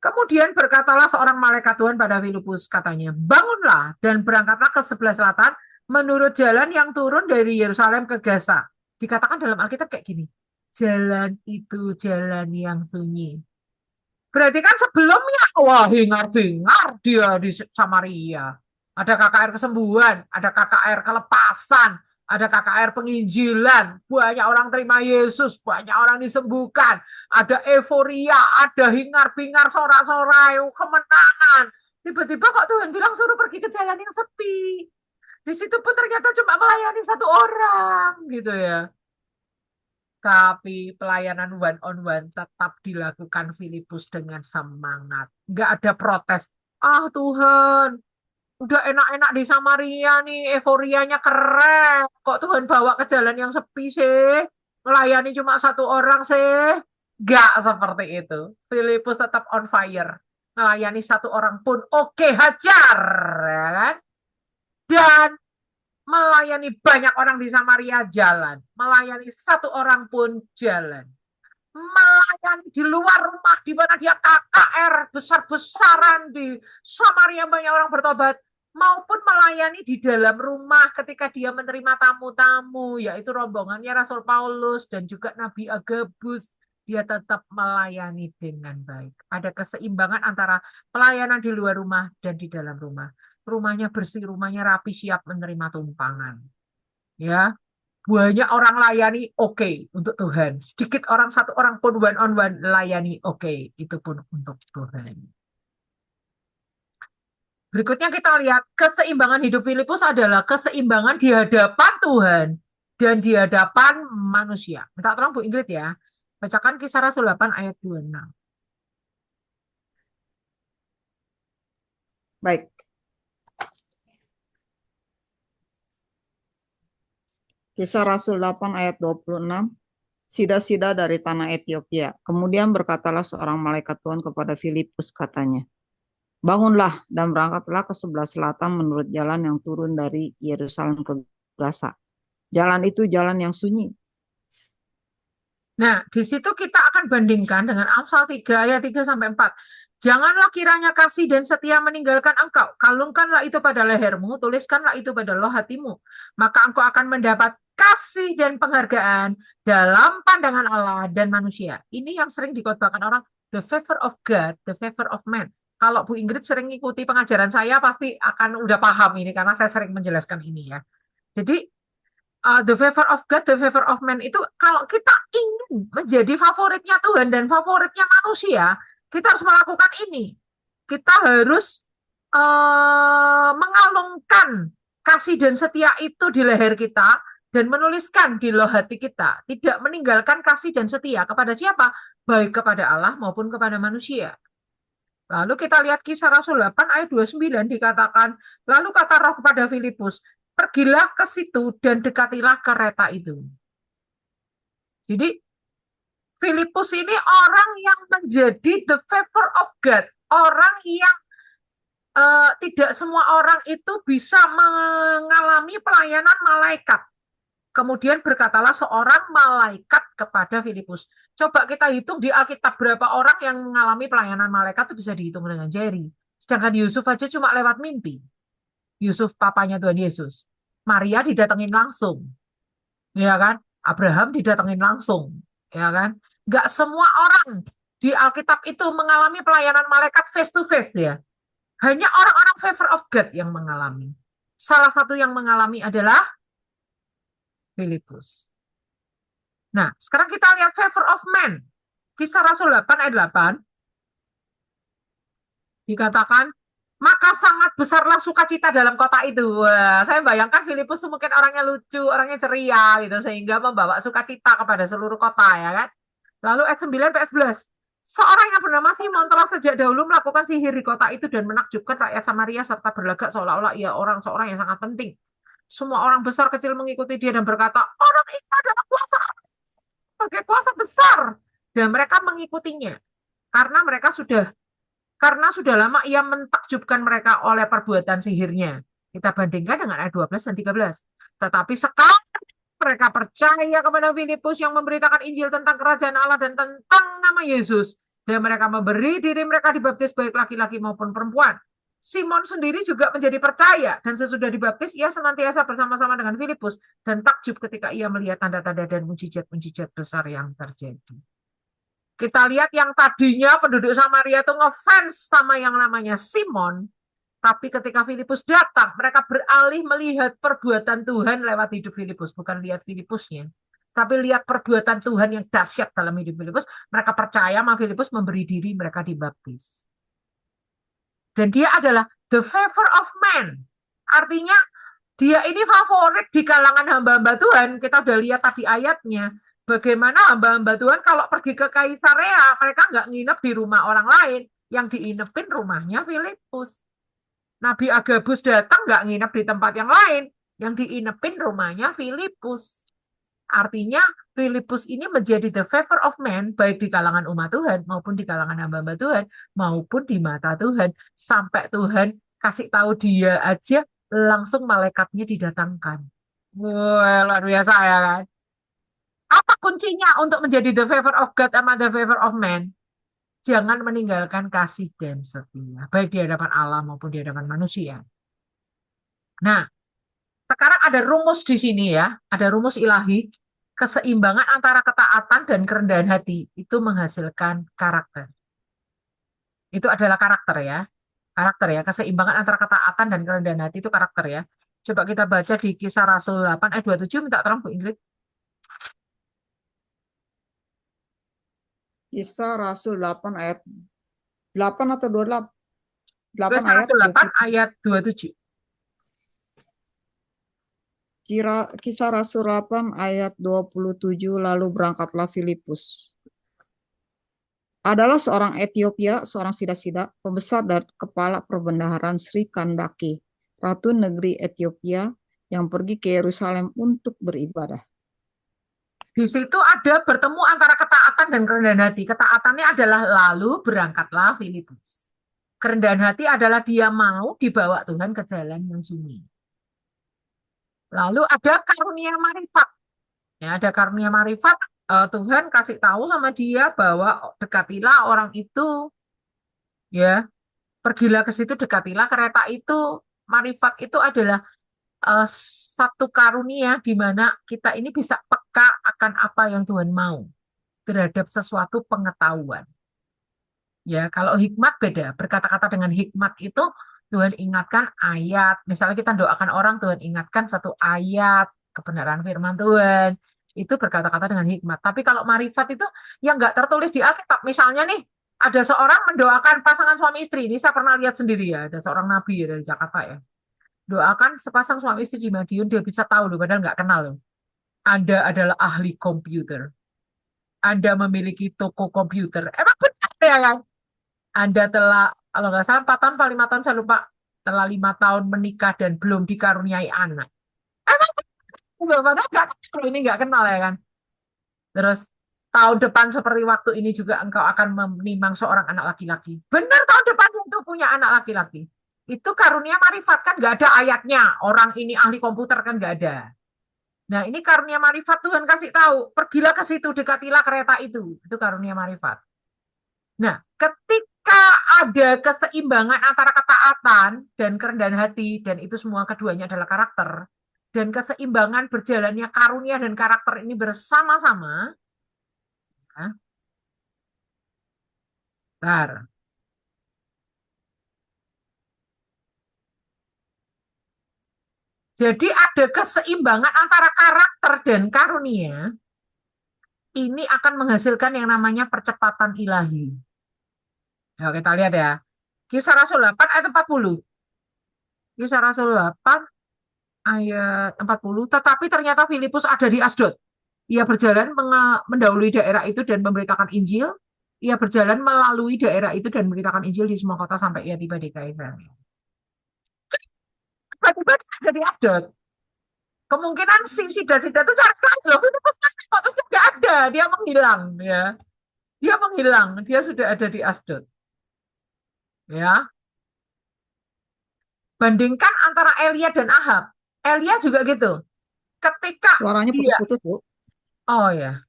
kemudian berkatalah seorang malaikat Tuhan pada Filipus, katanya, bangunlah dan berangkatlah ke sebelah selatan menurut jalan yang turun dari Yerusalem ke Gaza. Dikatakan dalam Alkitab kayak gini, jalan itu jalan yang sunyi. Berarti kan sebelumnya, wah hingar-bingar dia di Samaria. Ada KKR kesembuhan, ada KKR kelepasan, ada KKR penginjilan, banyak orang terima Yesus, banyak orang disembuhkan, ada euforia, ada hingar-bingar, sorak-sorai, kemenangan. Tiba-tiba kok Tuhan bilang suruh pergi ke jalan yang sepi. Di situ pun ternyata cuma melayani satu orang, gitu ya. Tapi pelayanan one on one tetap dilakukan Filipus dengan semangat. Nggak ada protes. Ah Tuhan, udah enak-enak di Samaria nih, euforianya keren. Kok Tuhan bawa ke jalan yang sepi sih? Melayani cuma satu orang sih? Nggak seperti itu. Filipus tetap on fire. Melayani satu orang pun oke, hajar. Ya kan? Dan melayani banyak orang di Samaria jalan. Melayani satu orang pun jalan. Melayani di luar rumah di mana dia KKR besar-besaran di Samaria banyak orang bertobat. Maupun melayani di dalam rumah ketika dia menerima tamu-tamu, yaitu rombongannya Rasul Paulus dan juga Nabi Agabus. Dia tetap melayani dengan baik. Ada keseimbangan antara pelayanan di luar rumah dan di dalam rumah. Rumahnya bersih, rumahnya rapi, siap menerima tumpangan. Ya, banyak orang layani oke untuk Tuhan. Sedikit orang, satu orang pun one on one layani oke, itu pun untuk Tuhan. Berikutnya kita lihat keseimbangan hidup Filipus adalah keseimbangan di hadapan Tuhan dan di hadapan manusia. Minta tolong Bu Ingrid ya. Bacakan Kisah Rasul 8 ayat 26. Baik. Kisah Rasul 8 ayat 26. Sida-sida dari tanah Ethiopia. Kemudian berkatalah seorang malaikat Tuhan kepada Filipus, katanya, bangunlah dan berangkatlah ke sebelah selatan menurut jalan yang turun dari Yerusalem ke Gaza. Jalan itu jalan yang sunyi. Nah, di situ kita akan bandingkan dengan Amsal 3 ayat 3 sampai 4. Janganlah kiranya kasih dan setia meninggalkan engkau. Kalungkanlah itu pada lehermu, tuliskanlah itu pada loh hatimu. Maka engkau akan mendapat kasih dan penghargaan dalam pandangan Allah dan manusia. Ini yang sering dikotbahkan orang, the favor of God, the favor of man. Kalau Bu Ingrid sering mengikuti pengajaran saya, pasti akan udah paham ini, karena saya sering menjelaskan ini ya. Jadi, the favor of God, the favor of man itu kalau kita ingin menjadi favoritnya Tuhan dan favoritnya manusia, kita harus melakukan ini. Kita harus mengalungkan kasih dan setia itu di leher kita dan menuliskan di loh hati kita. Tidak meninggalkan kasih dan setia kepada siapa? Baik kepada Allah maupun kepada manusia. Lalu kita lihat Kisah Rasul 8 ayat 29 dikatakan, lalu kata Roh kepada Filipus, pergilah ke situ dan dekatilah kereta itu. Jadi Filipus ini orang yang menjadi the favor of God, orang yang tidak semua orang itu bisa mengalami pelayanan malaikat. Kemudian berkatalah seorang malaikat kepada Filipus. Coba kita hitung di Alkitab berapa orang yang mengalami pelayanan malaikat itu bisa dihitung dengan jari. Sedangkan Yusuf aja cuma lewat mimpi. Yusuf papanya Tuhan Yesus. Maria didatengin langsung. Ya kan? Abraham didatengin langsung. Ya kan? Nggak semua orang di Alkitab itu mengalami pelayanan malaikat face to face ya. Hanya orang-orang favor of God yang mengalami. Salah satu yang mengalami adalah Filipus. Nah, sekarang kita lihat favor of man. Kisah Rasul 8 ayat 8. Dikatakan, maka sangat besarlah sukacita dalam kota itu. Wah, saya bayangkan Filipus itu mungkin orangnya lucu, orangnya ceria gitu, sehingga membawa sukacita kepada seluruh kota ya kan. Lalu ayat 9 ayat 11. Seorang yang bernama Simon telah sejak dahulu melakukan sihir di kota itu dan menakjubkan rakyat Samaria serta berlagak seolah-olah ia seorang yang sangat penting. Semua orang besar kecil mengikuti dia dan berkata, orang ini adalah kuasa sebagai kuasa besar. Dan mereka mengikutinya. Karena mereka sudah karena sudah lama ia mentakjubkan mereka oleh perbuatan sihirnya. Kita bandingkan dengan ayat 12 dan 13. Tetapi sekarang mereka percaya kepada Filipus yang memberitakan Injil tentang kerajaan Allah dan tentang nama Yesus. Dan mereka memberi diri mereka dibaptis baik laki-laki maupun perempuan. Simon sendiri juga menjadi percaya dan sesudah dibaptis ia senantiasa bersama-sama dengan Filipus dan takjub ketika ia melihat tanda-tanda dan mujizat-mujizat besar yang terjadi. Kita lihat yang tadinya penduduk Samaria itu ngefans sama yang namanya Simon, tapi ketika Filipus datang, mereka beralih melihat perbuatan Tuhan lewat hidup Filipus, bukan lihat Filipusnya. Tapi lihat perbuatan Tuhan yang dahsyat dalam hidup Filipus, mereka percaya sama Filipus memberi diri mereka dibaptis. Dan dia adalah the favor of man. Artinya dia ini favorit di kalangan hamba-hamba Tuhan. Kita udah lihat tadi ayatnya. Bagaimana hamba-hamba Tuhan kalau pergi ke Kaisarea, mereka nggak nginep di rumah orang lain. Yang diinepin rumahnya Filipus. Nabi Agabus datang nggak nginep di tempat yang lain. Yang diinepin rumahnya Filipus. Artinya Filipus ini menjadi the favor of man baik di kalangan umat Tuhan maupun di kalangan hamba-hamba Tuhan maupun di mata Tuhan. Sampai Tuhan kasih tahu dia aja langsung malaikatnya didatangkan. Wah, luar biasa ya kan? Apa kuncinya untuk menjadi the favor of God sama the favor of man? Jangan meninggalkan kasih dan setia, baik di hadapan Allah maupun di hadapan manusia. Nah, sekarang ada rumus di sini ya, ada rumus ilahi. Keseimbangan antara ketaatan dan kerendahan hati itu menghasilkan karakter. Itu adalah karakter ya. Karakter ya, keseimbangan antara ketaatan dan kerendahan hati itu karakter ya. Coba kita baca di Kisah Rasul 8 ayat 27, minta tolong Bu Ingrid. Kisah Rasul 8 ayat 8 atau 28? 8 Kisah ayat Rasul 8 ayat 27. Kisah Rasul 8 ayat 27, lalu berangkatlah Filipus. Adalah seorang Ethiopia, seorang Sida-Sida, pembesar dan kepala perbendaharaan Sri Kandaki, ratu negeri Ethiopia yang pergi ke Yerusalem untuk beribadah. Di situ ada bertemu antara ketaatan dan kerendahan hati. Ketaatannya adalah lalu berangkatlah Filipus. Kerendahan hati adalah dia mau dibawa Tuhan ke jalan yang sunyi. Lalu ada karunia marifat. Ya, ada karunia marifat. Tuhan kasih tahu sama dia bahwa dekatilah orang itu, ya, pergilah ke situ, dekatilah kereta itu. Marifat itu adalah satu karunia di mana kita ini bisa peka akan apa yang Tuhan mau terhadap sesuatu pengetahuan. Ya, kalau hikmat beda. Berkata-kata dengan hikmat itu Tuhan ingatkan ayat. Misalnya kita doakan orang, Tuhan ingatkan satu ayat kebenaran firman Tuhan. Itu berkata-kata dengan hikmat. Tapi kalau marifat itu yang nggak tertulis di Alkitab. Misalnya nih, ada seorang mendoakan pasangan suami istri. Ini saya pernah lihat sendiri ya. Ada seorang nabi ya dari Jakarta ya. Doakan sepasang suami istri di Madiun, dia bisa tahu loh, padahal nggak kenal loh. Anda adalah ahli komputer. Anda memiliki toko komputer. Emang benar ya kan? Anda telah, kalau nggak salah 4 tahun, 5 tahun, saya lupa, telah 5 tahun menikah dan belum dikaruniai anak. Emang benar nggak, ini nggak kenal ya kan? Terus tahun depan seperti waktu ini juga engkau akan menimang seorang anak laki-laki. Benar tahun depan itu punya anak laki-laki. Itu karunia marifat kan nggak ada ayatnya. Orang ini ahli komputer kan nggak ada. Nah ini karunia marifat Tuhan kasih tahu. Pergilah ke situ, dekatilah kereta itu. Itu karunia marifat. Nah ketika ada keseimbangan antara ketaatan dan kerendahan hati, dan itu semua keduanya adalah karakter, dan keseimbangan berjalannya karunia dan karakter ini bersama-sama, ya, bentar. Jadi ada keseimbangan antara karakter dan karunia, ini akan menghasilkan yang namanya percepatan ilahi. Ya, kita lihat ya. Kisah Rasul 8 ayat 40. Kisah Rasul 8 ayat 40. Tetapi ternyata Filipus ada di Asdod. Ia berjalan mendahului daerah itu dan memberitakan Injil. Ia berjalan melalui daerah itu dan memberitakan Injil di semua kota sampai ia tiba di Kaisarea. Tiba-tiba ada di Asdod. Kemungkinan si Sida-Sida itu cari sekali loh. Itu nggak ada. Dia menghilang. Ya. Dia menghilang. Dia sudah ada di Asdod. Ya. Bandingkan antara Elia dan Ahab. Elia juga gitu. Ketika Suaranya dia, putus-putus, Bu. oh ya,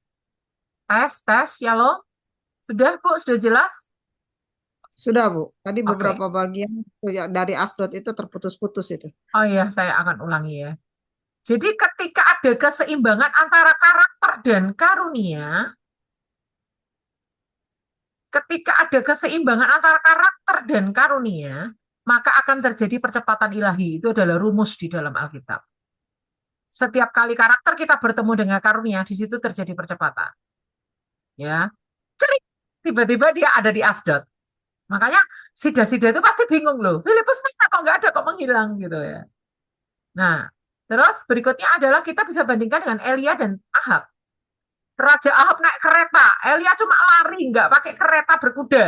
tes, ya lo. Sudah, Bu, sudah jelas? Sudah, Bu. Tadi Oke. beberapa bagian itu ya, dari Asdod itu terputus-putus itu. Oh ya, saya akan ulangi ya. Jadi ketika ada keseimbangan antara karakter dan karunia, ketika ada keseimbangan antara karakter dan karunia, maka akan terjadi percepatan ilahi. Itu adalah rumus di dalam Alkitab. Setiap kali karakter kita bertemu dengan karunia, di situ terjadi percepatan. Ya, cerik, tiba-tiba dia ada di Asdod. Makanya Sida-Sida itu pasti bingung loh. Filipus mana kok nggak ada, kok menghilang gitu ya. Nah, terus berikutnya adalah kita bisa bandingkan dengan Elia dan Ahab. Raja Ahab naik kereta, Elia cuma lari, nggak pakai kereta berkuda.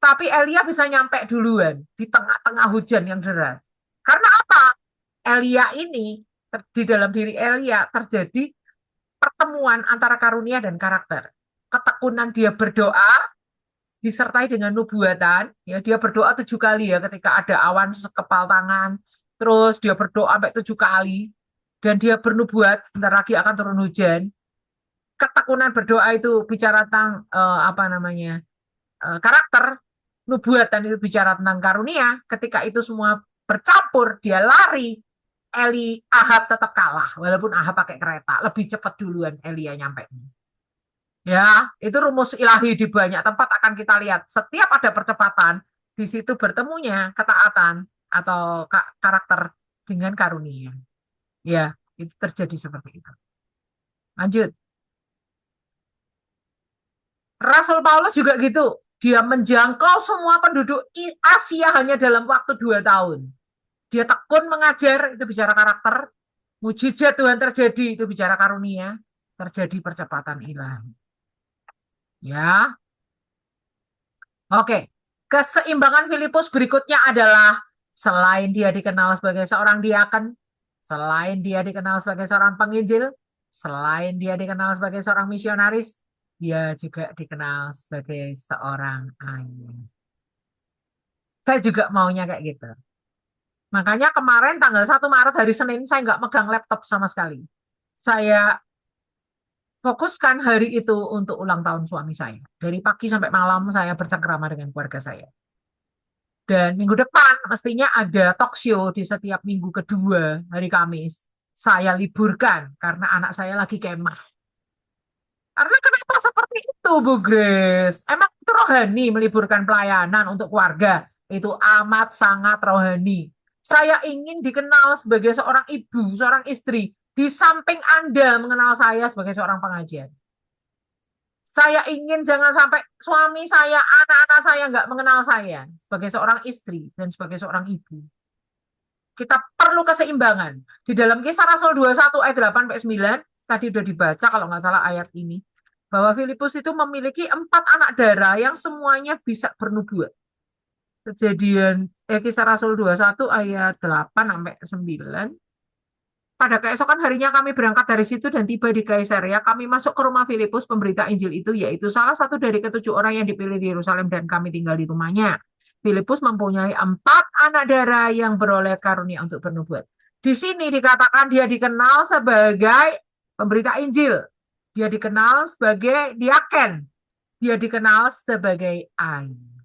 Tapi Elia bisa nyampe duluan di tengah-tengah hujan yang deras. Karena apa? Elia ini, di dalam diri Elia terjadi pertemuan antara karunia dan karakter. Ketekunan dia berdoa, disertai dengan nubuatan. Ya, dia berdoa 7 kali ya ketika ada awan sekepal tangan. Terus dia berdoa sampai 7 kali. Dan dia bernubuat, sebentar lagi akan turun hujan. Ketekunan berdoa itu bicara tentang apa namanya karakter, nubuatan itu bicara tentang karunia. Ketika itu semua bercampur, dia lari. Ahab tetap kalah, walaupun Ahab pakai kereta lebih cepat duluan Elia nyampe. Ya, itu rumus ilahi di banyak tempat akan kita lihat. Setiap ada percepatan, di situ bertemunya ketaatan atau karakter dengan karunia. Ya, itu terjadi seperti itu. Lanjut. Rasul Paulus juga gitu. Dia menjangkau semua penduduk Asia hanya dalam waktu 2 tahun. Dia tekun mengajar, itu bicara karakter. Mujizat Tuhan terjadi, itu bicara karunia. Terjadi percepatan ilahi. Ya, oke. Keseimbangan Filipus berikutnya adalah selain dia dikenal sebagai seorang diaken, selain dia dikenal sebagai seorang penginjil, selain dia dikenal sebagai seorang misionaris, dia juga dikenal sebagai seorang ayah. Saya juga maunya kayak gitu. Makanya kemarin tanggal 1 Maret hari Senin saya nggak megang laptop sama sekali. Saya fokuskan hari itu untuk ulang tahun suami saya. Dari pagi sampai malam saya bercengkrama dengan keluarga saya. Dan minggu depan mestinya ada talk show di setiap minggu kedua hari Kamis. Saya liburkan karena anak saya lagi kemah. Karena kenapa seperti itu, Bu Grace? Emang itu rohani meliburkan pelayanan untuk keluarga? Itu amat sangat rohani. Saya ingin dikenal sebagai seorang ibu, seorang istri. Di samping Anda mengenal saya sebagai seorang pengajar. Saya ingin jangan sampai suami saya, anak-anak saya nggak mengenal saya sebagai seorang istri dan sebagai seorang ibu. Kita perlu keseimbangan. Di dalam Kisah Rasul 21 ayat 8 sampai 9, tadi sudah dibaca kalau nggak salah ayat ini, bahwa Filipus itu memiliki 4 anak darah yang semuanya bisa bernubuat. Kejadian Kisah Rasul 21 ayat 8 sampai 9. Pada keesokan harinya kami berangkat dari situ dan tiba di Kaisarea. Kami masuk ke rumah Filipus, pemberita Injil itu, yaitu salah satu dari ke-7 orang yang dipilih di Yerusalem dan kami tinggal di rumahnya. Filipus mempunyai 4 anak darah yang beroleh karunia untuk bernubuat. Di sini dikatakan dia dikenal sebagai pemberita Injil. Dia dikenal sebagai diaken. Dia dikenal sebagai ayah.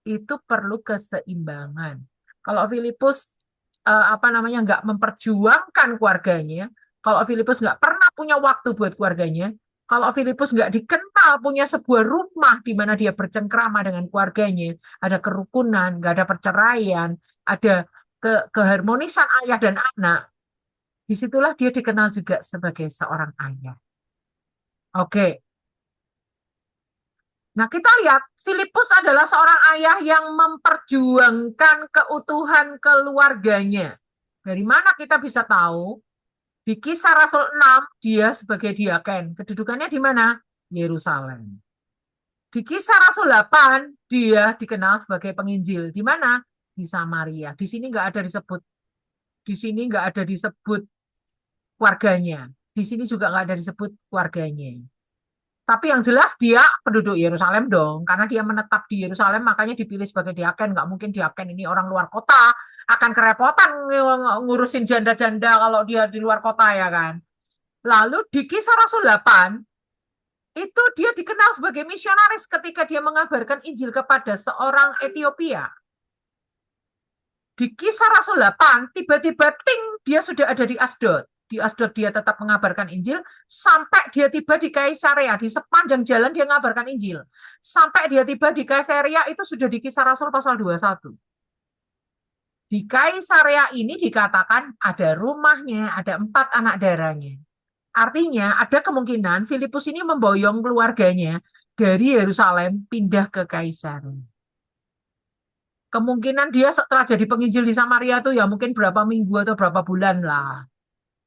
Itu perlu keseimbangan. Kalau Filipus nggak memperjuangkan keluarganya, kalau Filipus nggak pernah punya waktu buat keluarganya, kalau Filipus nggak dikenal punya sebuah rumah di mana dia bercengkrama dengan keluarganya, ada kerukunan, nggak ada perceraian, ada keharmonisan ayah dan anak, disitulah dia dikenal juga sebagai seorang ayah. Oke. Nah, kita lihat Filipus adalah seorang ayah yang memperjuangkan keutuhan keluarganya. Dari mana kita bisa tahu? Di Kisah Rasul 6, dia sebagai diaken. Kedudukannya di mana? Yerusalem. Di Kisah Rasul 8, dia dikenal sebagai penginjil. Di mana? Di Samaria. Di sini nggak ada disebut. Di sini nggak ada disebut keluarganya. Di sini juga nggak ada disebut keluarganya. Tapi yang jelas dia penduduk Yerusalem dong, karena dia menetap di Yerusalem, makanya dipilih sebagai diaken. Nggak mungkin diaken ini orang luar kota, akan kerepotan ngurusin janda-janda kalau dia di luar kota ya kan. Lalu di Kisah Rasul 8, itu dia dikenal sebagai misionaris ketika dia mengabarkan Injil kepada seorang Ethiopia. Di Kisah Rasul 8, tiba-tiba ting, dia sudah ada di Asdod. Di Asdod dia tetap mengabarkan Injil, sampai dia tiba di Kaisarea. Di sepanjang jalan dia mengabarkan Injil. Sampai dia tiba di Kaisarea, itu sudah di Kisah Rasul pasal 21. Di Kaisarea ini dikatakan ada rumahnya, ada 4 anak darahnya. Artinya ada kemungkinan Filipus ini memboyong keluarganya dari Yerusalem pindah ke Kaisarea. Kemungkinan dia setelah jadi penginjil di Samaria tuh ya mungkin berapa minggu atau berapa bulan lah.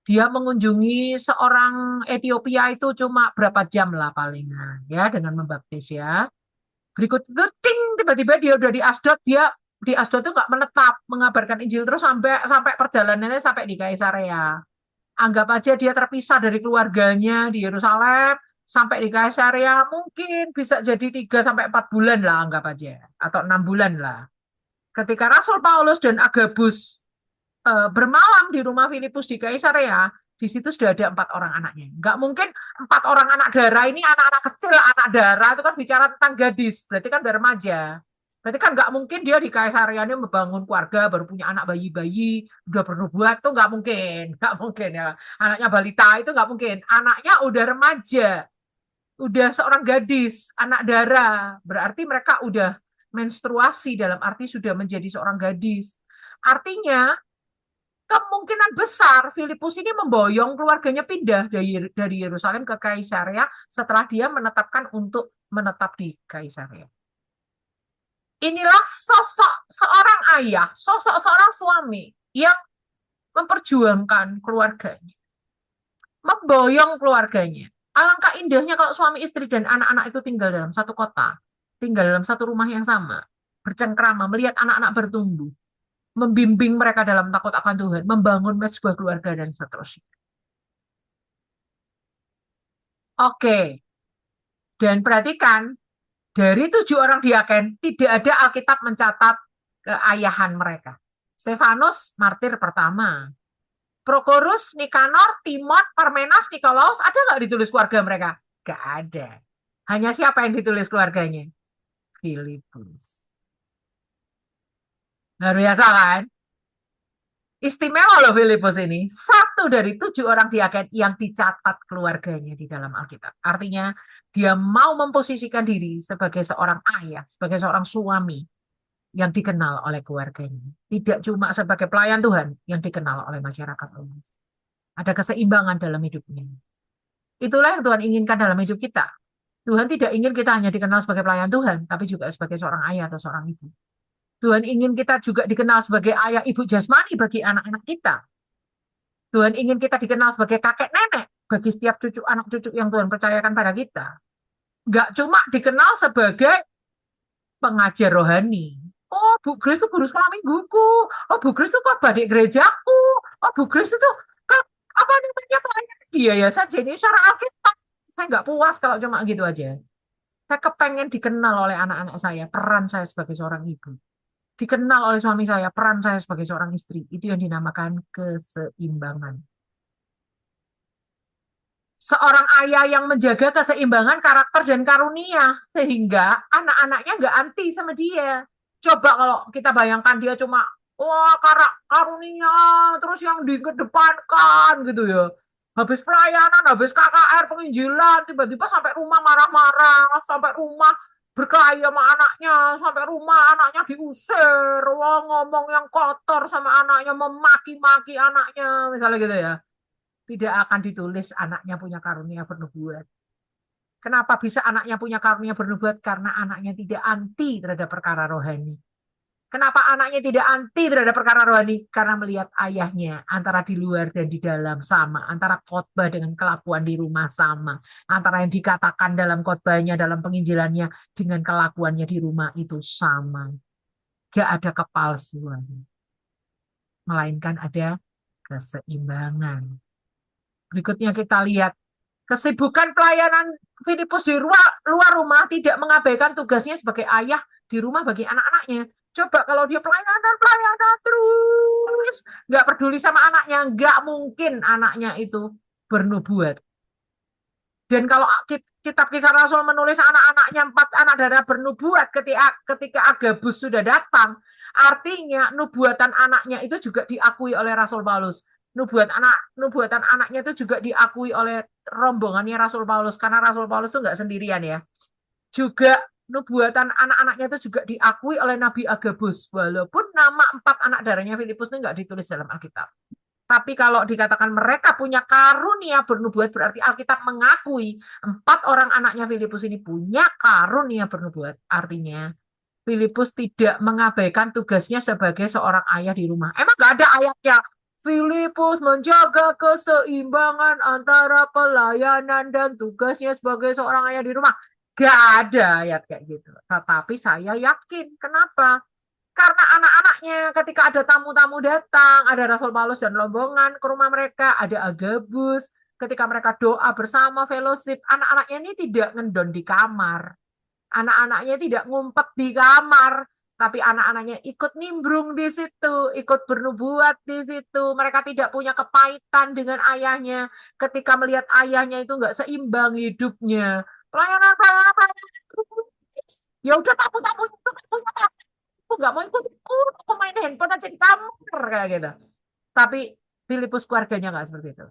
Dia mengunjungi seorang Ethiopia itu cuma berapa jam lah palingan ya dengan membaptis ya. Berikut itu ting tiba-tiba dia udah di Asdod, dia di Asdod tuh nggak menetap mengabarkan Injil terus sampai sampai perjalanannya sampai di Kaisarea. Anggap aja dia terpisah dari keluarganya di Yerusalem sampai di Kaisarea mungkin bisa jadi 3 sampai 4 bulan lah anggap aja atau 6 bulan lah. Ketika Rasul Paulus dan Agabus bermalam di rumah Filipus di Kaisarea, di situ sudah ada 4 orang anaknya. Nggak mungkin 4 orang anak darah ini anak-anak kecil, anak darah itu kan bicara tentang gadis, berarti kan udah remaja. Berarti kan nggak mungkin dia di Kaisarea ini membangun keluarga, baru punya anak bayi-bayi, udah bernubuat tuh nggak mungkin ya. Anaknya balita itu nggak mungkin. Anaknya udah remaja, udah seorang gadis, anak darah, berarti mereka udah menstruasi dalam arti sudah menjadi seorang gadis. Artinya kemungkinan besar Filipus ini memboyong keluarganya pindah dari Yerusalem ke Kaisarea setelah dia menetapkan untuk menetap di Kaisarea. Inilah sosok seorang ayah, sosok seorang suami yang memperjuangkan keluarganya, memboyong keluarganya. Alangkah indahnya kalau suami istri dan anak-anak itu tinggal dalam satu kota, tinggal dalam satu rumah yang sama, bercengkrama, melihat anak-anak bertumbuh, membimbing mereka dalam takut akan Tuhan, membangun sebuah keluarga dan seterusnya. Oke, dan perhatikan, dari 7 orang diaken, tidak ada Alkitab mencatat keayahan mereka. Stefanus, martir pertama. Prokorus, Nikanor, Timon, Parmenas, Nikolaus, ada nggak ditulis keluarga mereka? Nggak ada. Hanya siapa yang ditulis keluarganya? Filipus. Luar biasa kan? Istimewa loh Filipus ini. 1 dari 7 orang diaken yang dicatat keluarganya di dalam Alkitab. Artinya dia mau memposisikan diri sebagai seorang ayah, sebagai seorang suami yang dikenal oleh keluarganya. Tidak cuma sebagai pelayan Tuhan yang dikenal oleh masyarakat umum. Ada keseimbangan dalam hidupnya. Itulah yang Tuhan inginkan dalam hidup kita. Tuhan tidak ingin kita hanya dikenal sebagai pelayan Tuhan, tapi juga sebagai seorang ayah atau seorang ibu. Tuhan ingin kita juga dikenal sebagai ayah ibu jasmani bagi anak-anak kita. Tuhan ingin kita dikenal sebagai kakek nenek bagi setiap cucu anak cucu yang Tuhan percayakan pada kita. Nggak cuma dikenal sebagai pengajar rohani. Oh, Bu Grace itu guru sekolah mingguku. Oh, Bu Grace itu khotbah di gerejaku. Oh, Bu Grace itu apa namanya pelayan dia ya saja ini secara Alkitab. Saya nggak puas kalau cuma gitu aja. Saya kepengen dikenal oleh anak-anak saya, peran saya sebagai seorang ibu. Dikenal oleh suami saya, peran saya sebagai seorang istri. Itu yang dinamakan keseimbangan. Seorang ayah yang menjaga keseimbangan karakter dan karunia. Sehingga anak-anaknya nggak anti sama dia. Coba kalau kita bayangkan dia cuma, wah karunia, terus yang dikedepankan gitu ya. Habis pelayanan, habis KKR, penginjilan, tiba-tiba sampai rumah marah-marah, sampai rumah berkelahi sama anaknya, sampai rumah anaknya diusir, wah ngomong yang kotor sama anaknya, memaki-maki anaknya, misalnya gitu ya. Tidak akan ditulis anaknya punya karunia bernubuat. Kenapa bisa anaknya punya karunia bernubuat? Karena anaknya tidak anti terhadap perkara rohani. Kenapa anaknya tidak anti terhadap perkara rohani? Karena melihat ayahnya antara di luar dan di dalam sama. Antara khotbah dengan kelakuan di rumah sama. Antara yang dikatakan dalam khotbahnya, dalam penginjilannya, dengan kelakuannya di rumah itu sama. Gak ada kepalsuan. Melainkan ada keseimbangan. Berikutnya kita lihat Kesibukan pelayanan Filipus di luar rumah tidak mengabaikan tugasnya sebagai ayah di rumah bagi anak-anaknya. Coba kalau dia pelayanan terus, nggak peduli sama anaknya, nggak mungkin anaknya itu bernubuat. Dan kalau kitab Kisah Rasul menulis anak-anaknya 4 anak darah bernubuat ketika Agabus sudah datang, artinya nubuatan anaknya itu juga diakui oleh Rasul Paulus. Nubuatan anaknya itu juga diakui oleh rombongannya Rasul Paulus, karena Rasul Paulus itu nggak sendirian ya. Juga nubuatan anak-anaknya itu juga diakui oleh Nabi Agabus, walaupun nama 4 anak darahnya Filipus itu nggak ditulis dalam Alkitab. Tapi kalau dikatakan mereka punya karunia bernubuat, berarti Alkitab mengakui 4 orang anaknya Filipus ini punya karunia bernubuat. Artinya Filipus tidak mengabaikan tugasnya sebagai seorang ayah di rumah. Emang gak ada ayatnya Filipus menjaga keseimbangan antara pelayanan dan tugasnya sebagai seorang ayah di rumah. Gak ada ayat kayak gitu. Tetapi saya yakin. Kenapa? Karena anak-anaknya ketika ada tamu-tamu datang, ada Rasul Paulus dan rombongan ke rumah mereka, ada Agabus, ketika mereka doa bersama fellowship, anak-anaknya ini tidak ngendon di kamar. Anak-anaknya tidak ngumpet di kamar, tapi anak-anaknya ikut nimbrung di situ, ikut bernubuat di situ. Mereka tidak punya kepahitan dengan ayahnya ketika melihat ayahnya itu nggak seimbang hidupnya. Pelayanan, pelayanan, pelayanan. Ya udah tamu-tamu itu punya aku nggak mau ikut, aku main handphone aja di kamar kayak gitu. Tapi Filipus keluarganya nggak seperti itu.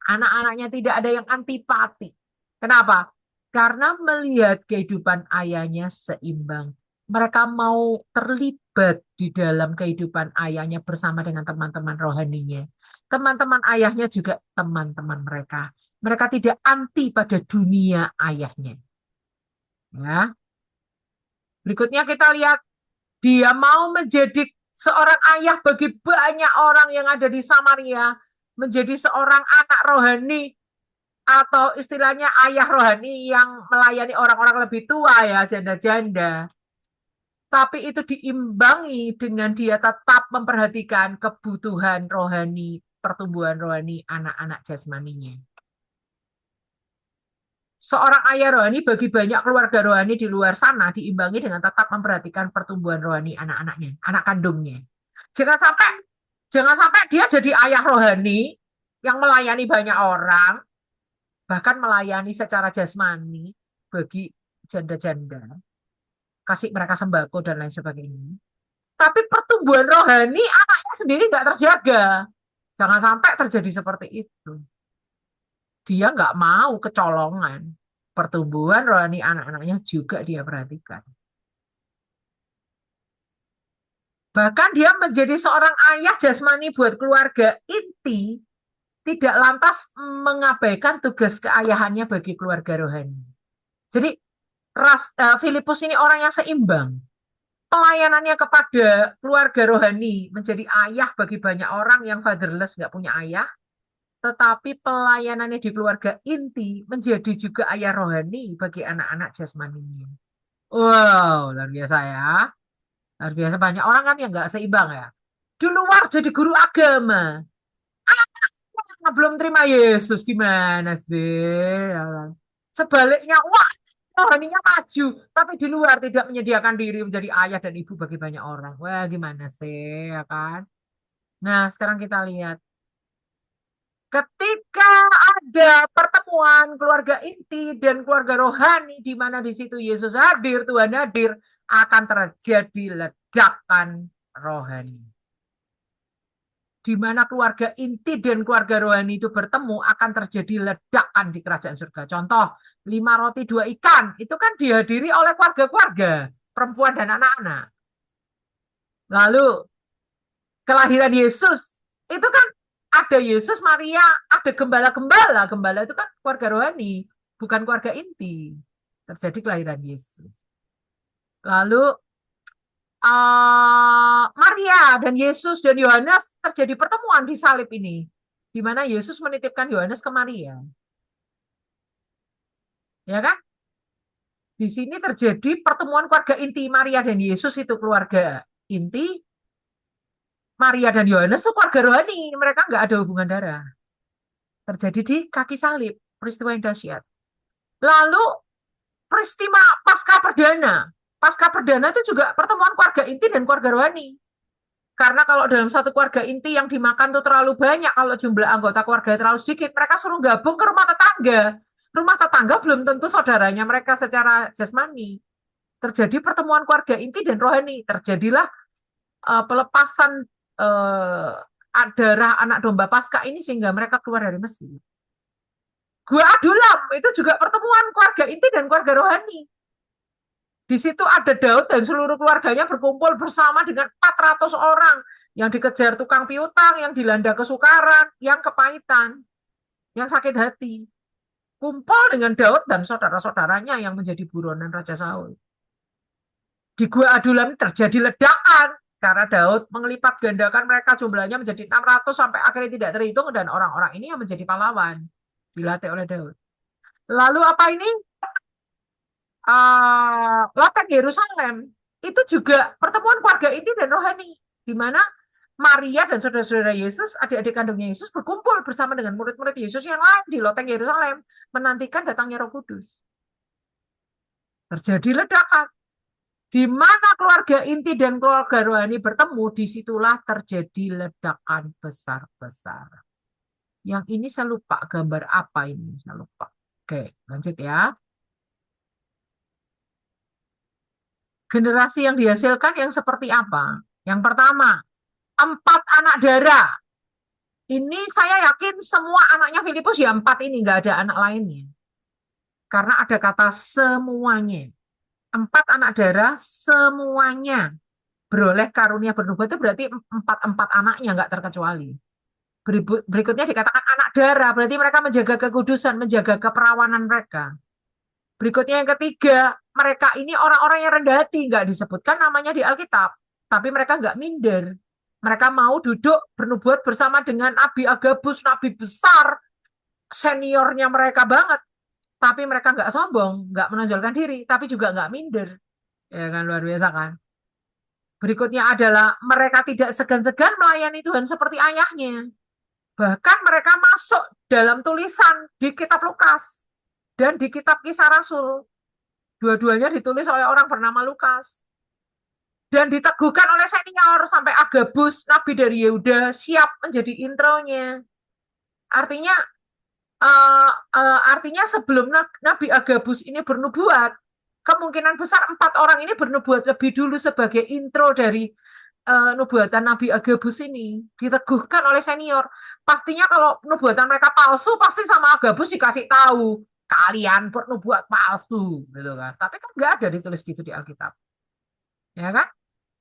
Anak-anaknya tidak ada yang antipati. Kenapa? Karena melihat kehidupan ayahnya seimbang. Mereka mau terlibat di dalam kehidupan ayahnya bersama dengan teman-teman rohaninya. Teman-teman ayahnya juga teman-teman mereka. Mereka tidak anti pada dunia ayahnya. Ya. Berikutnya kita lihat, dia mau menjadi seorang ayah bagi banyak orang yang ada di Samaria, menjadi seorang anak rohani, atau istilahnya ayah rohani yang melayani orang-orang lebih tua ya, janda-janda. Tapi itu diimbangi dengan dia tetap memperhatikan kebutuhan rohani, pertumbuhan rohani anak-anak jasmaninya. Seorang ayah rohani bagi banyak keluarga rohani di luar sana diimbangi dengan tetap memperhatikan pertumbuhan rohani anak-anaknya, anak kandungnya. Jangan sampai jangan sampai dia jadi ayah rohani yang melayani banyak orang, bahkan melayani secara jasmani bagi janda-janda, kasih mereka sembako dan lain sebagainya. Tapi pertumbuhan rohani anaknya sendiri nggak terjaga. Jangan sampai terjadi seperti itu. Dia nggak mau kecolongan. Pertumbuhan rohani anak-anaknya juga dia perhatikan. Bahkan dia menjadi seorang ayah jasmani buat keluarga inti, tidak lantas mengabaikan tugas keayahannya bagi keluarga rohani. Jadi Filipus ini orang yang seimbang. Pelayanannya kepada keluarga rohani menjadi ayah bagi banyak orang yang fatherless, nggak punya ayah. Tetapi pelayanannya di keluarga inti menjadi juga ayah rohani bagi anak-anak jasmaninya. Wow, luar biasa ya. Luar biasa, banyak orang kan yang nggak seimbang ya. Di luar jadi guru agama. Belum terima Yesus, gimana sih? Ya kan? Sebaliknya, wah, rohaninya maju, tapi di luar tidak menyediakan diri menjadi ayah dan ibu bagi banyak orang. Wah, gimana sih, ya kan? Nah, sekarang kita lihat. Ketika ada pertemuan keluarga inti dan keluarga rohani, di mana di situ Yesus hadir, Tuhan hadir, akan terjadi ledakan rohani. Di mana keluarga inti dan keluarga rohani itu bertemu, akan terjadi ledakan di kerajaan surga. Contoh, 5 roti 2 ikan, itu kan dihadiri oleh keluarga-keluarga, perempuan dan anak-anak. Lalu, kelahiran Yesus, itu kan ada Yesus, Maria, ada gembala-gembala. Gembala itu kan keluarga rohani, bukan keluarga inti. Terjadi kelahiran Yesus. Lalu, Maria dan Yesus dan Yohanes terjadi pertemuan di salib ini, di mana Yesus menitipkan Yohanes ke Maria. Ya kan? Di sini terjadi pertemuan keluarga inti, Maria dan Yesus itu keluarga inti, Maria dan Yohanes itu keluarga rohani, mereka nggak ada hubungan darah. Terjadi di kaki salib. peristiwa yang dahsyat. Lalu peristiwa pasca perdana. Pasca perdana itu juga pertemuan keluarga inti dan keluarga rohani. Karena kalau dalam satu keluarga inti yang dimakan tuh terlalu banyak, kalau jumlah anggota keluarga terlalu sedikit, mereka suruh gabung ke rumah tetangga. Rumah tetangga belum tentu saudaranya mereka secara jasmani. Terjadi pertemuan keluarga inti dan rohani. Terjadilah pelepasan darah anak domba Paskah ini sehingga mereka keluar dari Mesir. Gua Adulam itu juga pertemuan keluarga inti dan keluarga rohani. Di situ ada Daud dan seluruh keluarganya berkumpul bersama dengan 400 orang yang dikejar tukang piutang, yang dilanda kesukaran, yang kepahitan, yang sakit hati. Kumpul dengan Daud dan saudara-saudaranya yang menjadi buronan Raja Saul. Di Gua Adulam terjadi ledakan karena Daud melipat gandakan mereka, jumlahnya menjadi 600 sampai akhirnya tidak terhitung, dan orang-orang ini yang menjadi pahlawan dilatih oleh Daud. Lalu apa ini? Loteng Yerusalem itu juga pertemuan keluarga inti dan rohani, di mana Maria dan saudara-saudara Yesus, adik-adik kandungnya Yesus, berkumpul bersama dengan murid-murid Yesus yang lain di loteng Yerusalem menantikan datangnya Roh Kudus. Terjadi ledakan. Di mana keluarga inti dan keluarga rohani bertemu, disitulah terjadi ledakan besar-besar. Yang ini saya lupa gambar apa ini, saya lupa. Oke, lanjut ya. Generasi yang dihasilkan yang seperti apa? Yang pertama, 4 anak darah. Ini saya yakin semua anaknya Filipus ya 4 ini, nggak ada anak lainnya. Karena ada kata semuanya. 4 anak darah semuanya beroleh karunia bernubuat, itu berarti 4 anaknya nggak terkecuali. Berikutnya dikatakan anak darah, berarti mereka menjaga kekudusan, menjaga keperawanan mereka. Berikutnya yang ketiga, mereka ini orang-orang yang rendah hati, nggak disebutkan namanya di Alkitab, tapi mereka nggak minder. Mereka mau duduk bernubuat bersama dengan Nabi Agabus, nabi besar, seniornya mereka banget. Tapi mereka nggak sombong, nggak menonjolkan diri, tapi juga nggak minder. Ya kan, luar biasa kan? Berikutnya adalah mereka tidak segan-segan melayani Tuhan seperti ayahnya. Bahkan mereka masuk dalam tulisan di kitab Lukas dan di kitab Kisah Rasul. Dua-duanya ditulis oleh orang bernama Lukas. Dan diteguhkan oleh senior sampai Agabus, nabi dari Yehuda, siap menjadi intronya. Artinya artinya sebelum Nabi Agabus ini bernubuat, kemungkinan besar 4 orang ini bernubuat lebih dulu sebagai intro dari nubuatan Nabi Agabus ini. Diteguhkan oleh senior. Pastinya kalau nubuatan mereka palsu, pasti sama Agabus dikasih tahu, kalian bernubuat palsu, gitu kan. Tapi kan nggak ada ditulis gitu di Alkitab. Ya kan?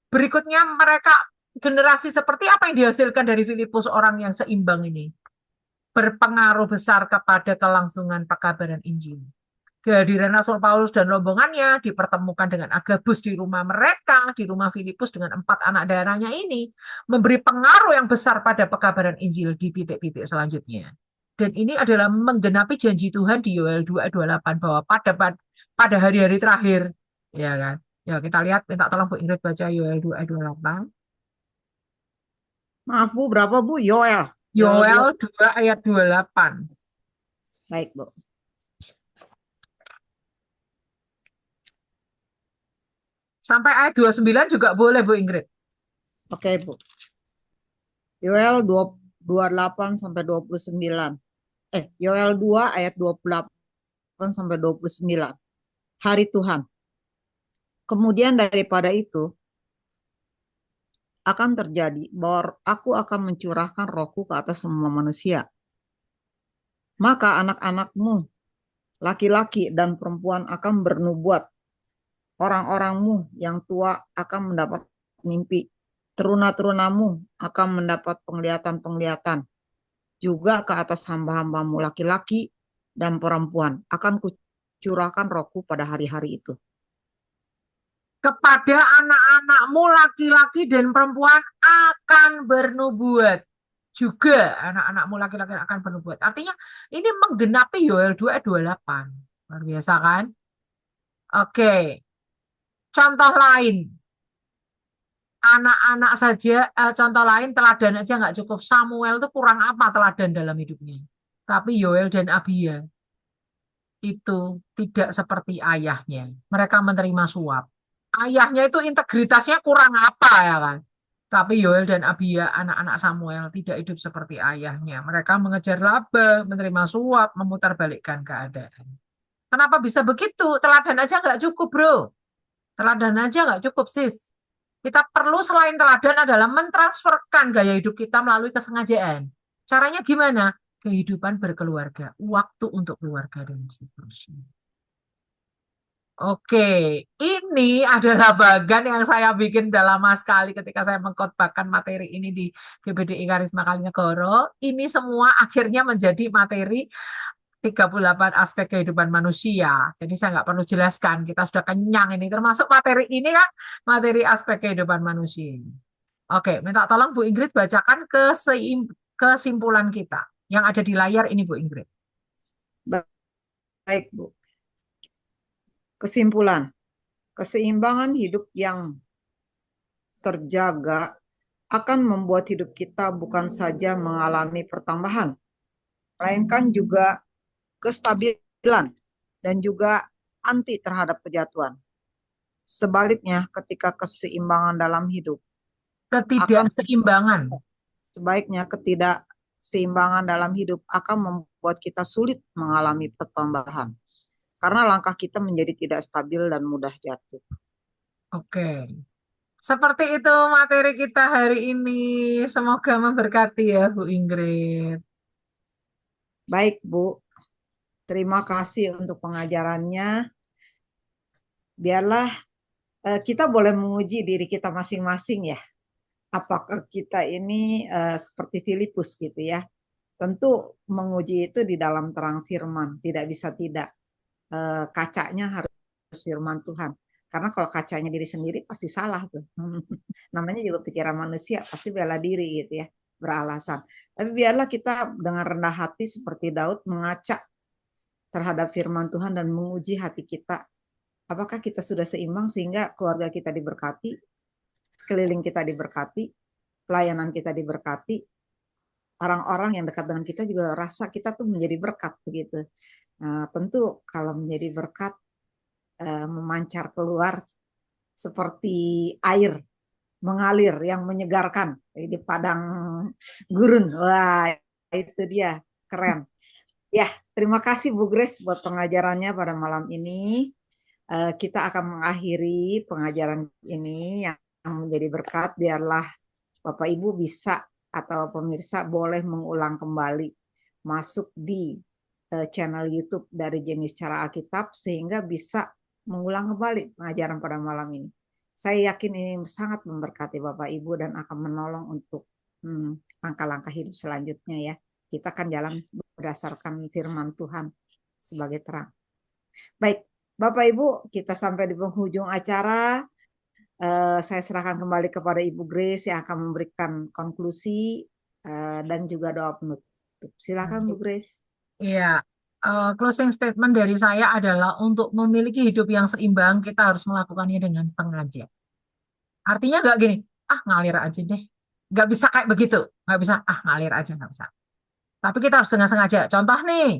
Berikutnya mereka generasi seperti apa yang dihasilkan dari Filipus, orang yang seimbang ini? Berpengaruh besar kepada kelangsungan pekabaran Injil. Kehadiran Rasul Paulus dan rombongannya dipertemukan dengan Agabus di rumah mereka, di rumah Filipus dengan 4 anak darahnya ini, memberi pengaruh yang besar pada pekabaran Injil di titik-titik selanjutnya. Dan ini adalah menggenapi janji Tuhan di Yoel 2 ayat 28 bahwa pada hari-hari terakhir, ya kan? Ya, kita lihat, minta tolong Bu Ingrid baca Yoel 2 ayat 28. Maaf Bu, berapa Bu? Yoel. Yoel 2 ayat 28. Baik Bu. Sampai ayat 29 juga boleh Bu Ingrid. Oke Bu. Yoel 28 sampai 29. Yoel 2 ayat 28 sampai 29. Hari Tuhan. Kemudian daripada itu akan terjadi bahwa aku akan mencurahkan rohku ke atas semua manusia. Maka anak-anakmu, laki-laki dan perempuan akan bernubuat. Orang-orangmu yang tua akan mendapat mimpi. Teruna-terunamu akan mendapat penglihatan-penglihatan. Juga ke atas hamba-hambamu laki-laki dan perempuan akan kucurahkan rohku pada hari-hari itu. Kepada anak-anakmu laki-laki dan perempuan akan bernubuat. Juga anak-anakmu laki-laki akan bernubuat. Artinya ini menggenapi Yoel 2 ayat 28. Luar biasa kan? Oke. Contoh lain. Anak-anak saja, contoh lain teladan aja nggak cukup. Samuel itu kurang apa teladan dalam hidupnya. Tapi Yoel dan Abia. itu tidak seperti ayahnya. Mereka menerima suap. Ayahnya itu integritasnya kurang apa ya kan? Tapi Yoel dan Abia, anak-anak Samuel, tidak hidup seperti ayahnya. Mereka mengejar laba, menerima suap, memutarbalikkan keadaan. Kenapa bisa begitu? Teladan aja nggak cukup, bro. Teladan aja nggak cukup, sis. Kita perlu selain teladan adalah mentransferkan gaya hidup kita melalui kesengajaan. Caranya gimana? Kehidupan berkeluarga, waktu untuk keluarga, dan seterusnya. Oke, ini adalah bagan yang saya bikin udah lama sekali ketika saya mengkhotbahkan materi ini di GBDI Karisma Kalinegoro. Ini semua akhirnya menjadi materi 38 aspek kehidupan manusia. Jadi saya nggak perlu jelaskan, kita sudah kenyang ini. Termasuk materi ini kan, materi aspek kehidupan manusia. Oke, minta tolong Bu Ingrid bacakan kesimpulan kita. Yang ada di layar ini Bu Ingrid. Baik, Bu. Kesimpulan, keseimbangan hidup yang terjaga akan membuat hidup kita bukan saja mengalami pertambahan, melainkan juga kestabilan dan juga anti terhadap kejatuhan. Sebaliknya, ketika keseimbangan dalam hidup Ketidakseimbangan. sebaiknya ketidakseimbangan dalam hidup akan membuat kita sulit mengalami pertambahan. Karena langkah kita menjadi tidak stabil dan mudah jatuh. Oke. Seperti itu materi kita hari ini. Semoga memberkati ya Bu Ingrid. Baik, Bu. Terima kasih untuk pengajarannya. Biarlah kita boleh menguji diri kita masing-masing ya. Apakah kita ini seperti Filipus gitu ya. Tentu menguji itu di dalam terang firman. Tidak bisa tidak. Kacanya harus firman Tuhan. Karena kalau kacanya diri sendiri pasti salah tuh. Namanya juga pikiran manusia, pasti bela diri gitu ya, beralasan. Tapi biarlah kita dengan rendah hati seperti Daud mengaca terhadap firman Tuhan dan menguji hati kita. Apakah kita sudah seimbang sehingga keluarga kita diberkati, sekeliling kita diberkati, pelayanan kita diberkati, orang-orang yang dekat dengan kita juga rasa kita tuh menjadi berkat begitu. Nah, tentu kalau menjadi berkat memancar keluar seperti air mengalir yang menyegarkan di padang gurun. Wah, itu dia, keren. Ya, terima kasih Bu Grace buat pengajarannya pada malam ini. Kita akan mengakhiri pengajaran ini yang menjadi berkat. Biarlah Bapak Ibu bisa atau pemirsa boleh mengulang kembali masuk di channel YouTube dari Jenis Cara Alkitab sehingga bisa mengulang kembali pengajaran pada malam ini. Saya yakin ini sangat memberkati Bapak Ibu dan akan menolong untuk langkah-langkah hidup selanjutnya ya. Kita akan jalan berdasarkan firman Tuhan sebagai terang. Baik, Bapak Ibu, kita sampai di penghujung acara. Saya serahkan kembali kepada Ibu Grace yang akan memberikan konklusi dan juga doa penutup. Silakan Bu Grace. Iya, closing statement dari saya adalah untuk memiliki hidup yang seimbang, kita harus melakukannya dengan sengaja. Artinya nggak gini, ngalir aja deh. Nggak bisa kayak begitu. Nggak bisa, ngalir aja, nggak bisa. Tapi kita harus dengan sengaja. Contoh nih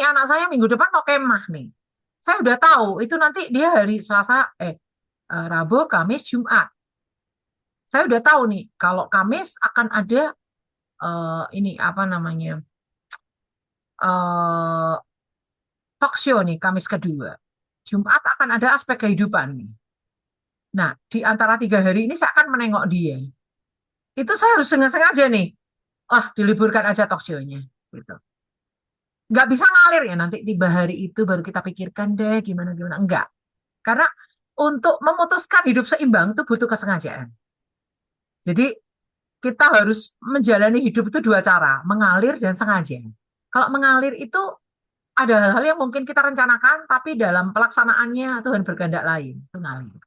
anak saya minggu depan mau kemah nih. Saya udah tahu, itu nanti dia hari Selasa, Rabu, Kamis, Jumat. Saya udah tahu nih, kalau Kamis akan ada ini apa namanya, talk show nih Kamis kedua. Jumat akan ada aspek kehidupan nih. Nah, di antara 3 hari ini saya akan menengok dia. Itu saya harus dengan sengaja nih. Diliburkan aja talk show-nya. Gitu. Nggak bisa ngalir ya nanti tiba hari itu baru kita pikirkan deh gimana-gimana. Enggak. Karena untuk memutuskan hidup seimbang itu butuh kesengajaan. Jadi kita harus menjalani hidup itu 2 cara, mengalir dan sengaja. Kalau mengalir itu ada hal-hal yang mungkin kita rencanakan, tapi dalam pelaksanaannya Tuhan berkehendak lain. Itu ngalir.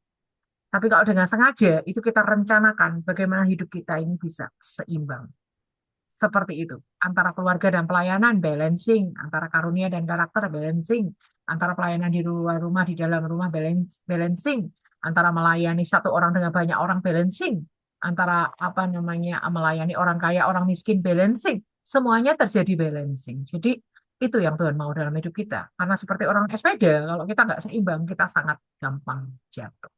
Tapi kalau dengan sengaja, itu kita rencanakan bagaimana hidup kita ini bisa seimbang. Seperti itu. Antara keluarga dan pelayanan, balancing. Antara karunia dan karakter, balancing. Antara pelayanan di luar rumah, di dalam rumah, balancing. Antara melayani satu orang dengan banyak orang, balancing. Antara melayani orang kaya, orang miskin, balancing. Semuanya terjadi balancing. Jadi Itu yang Tuhan mau dalam hidup kita. Karena seperti orang naik sepeda, kalau kita nggak seimbang, kita sangat gampang jatuh.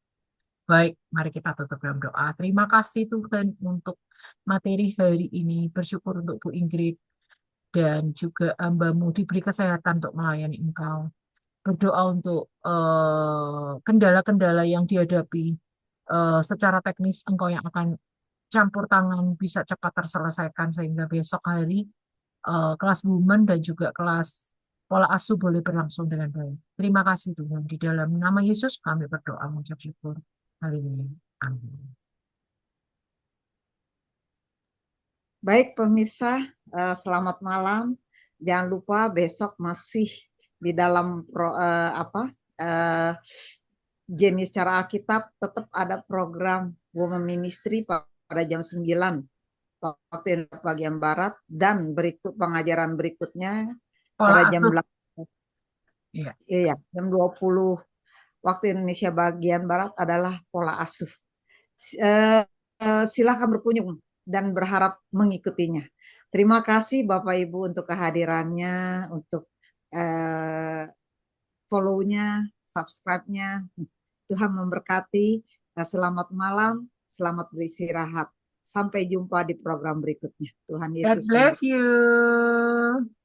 Baik, mari kita tutup dalam doa. Terima kasih Tuhan untuk materi hari ini. Bersyukur untuk Bu Ingrid dan juga hambamu diberi kesehatan untuk melayani Engkau. Berdoa untuk kendala-kendala yang dihadapi secara teknis Engkau yang akan campur tangan bisa cepat terselesaikan sehingga besok hari kelas women dan juga kelas pola asuh boleh berlangsung dengan baik. Terima kasih Tuhan. Di dalam nama Yesus kami berdoa mengucap syukur. Haleluya. Amin. Baik pemirsa, selamat malam. Jangan lupa besok masih di dalam eh, jenis cara Alkitab tetap ada program Women Ministry pada jam 9 waktu Indonesia bagian Barat dan pengajaran berikutnya Pola pada jam asuh. 8, Iya. iya, jam 20 waktu Indonesia bagian Barat adalah pola asuh. Eh, Silakan berkunjung dan berharap mengikutinya. Terima kasih Bapak Ibu untuk kehadirannya, untuk eh, follow-nya, subscribe-nya. Tuhan memberkati. Selamat malam, selamat beristirahat. Sampai jumpa di program berikutnya. Tuhan God Yesus bless memberkati. you.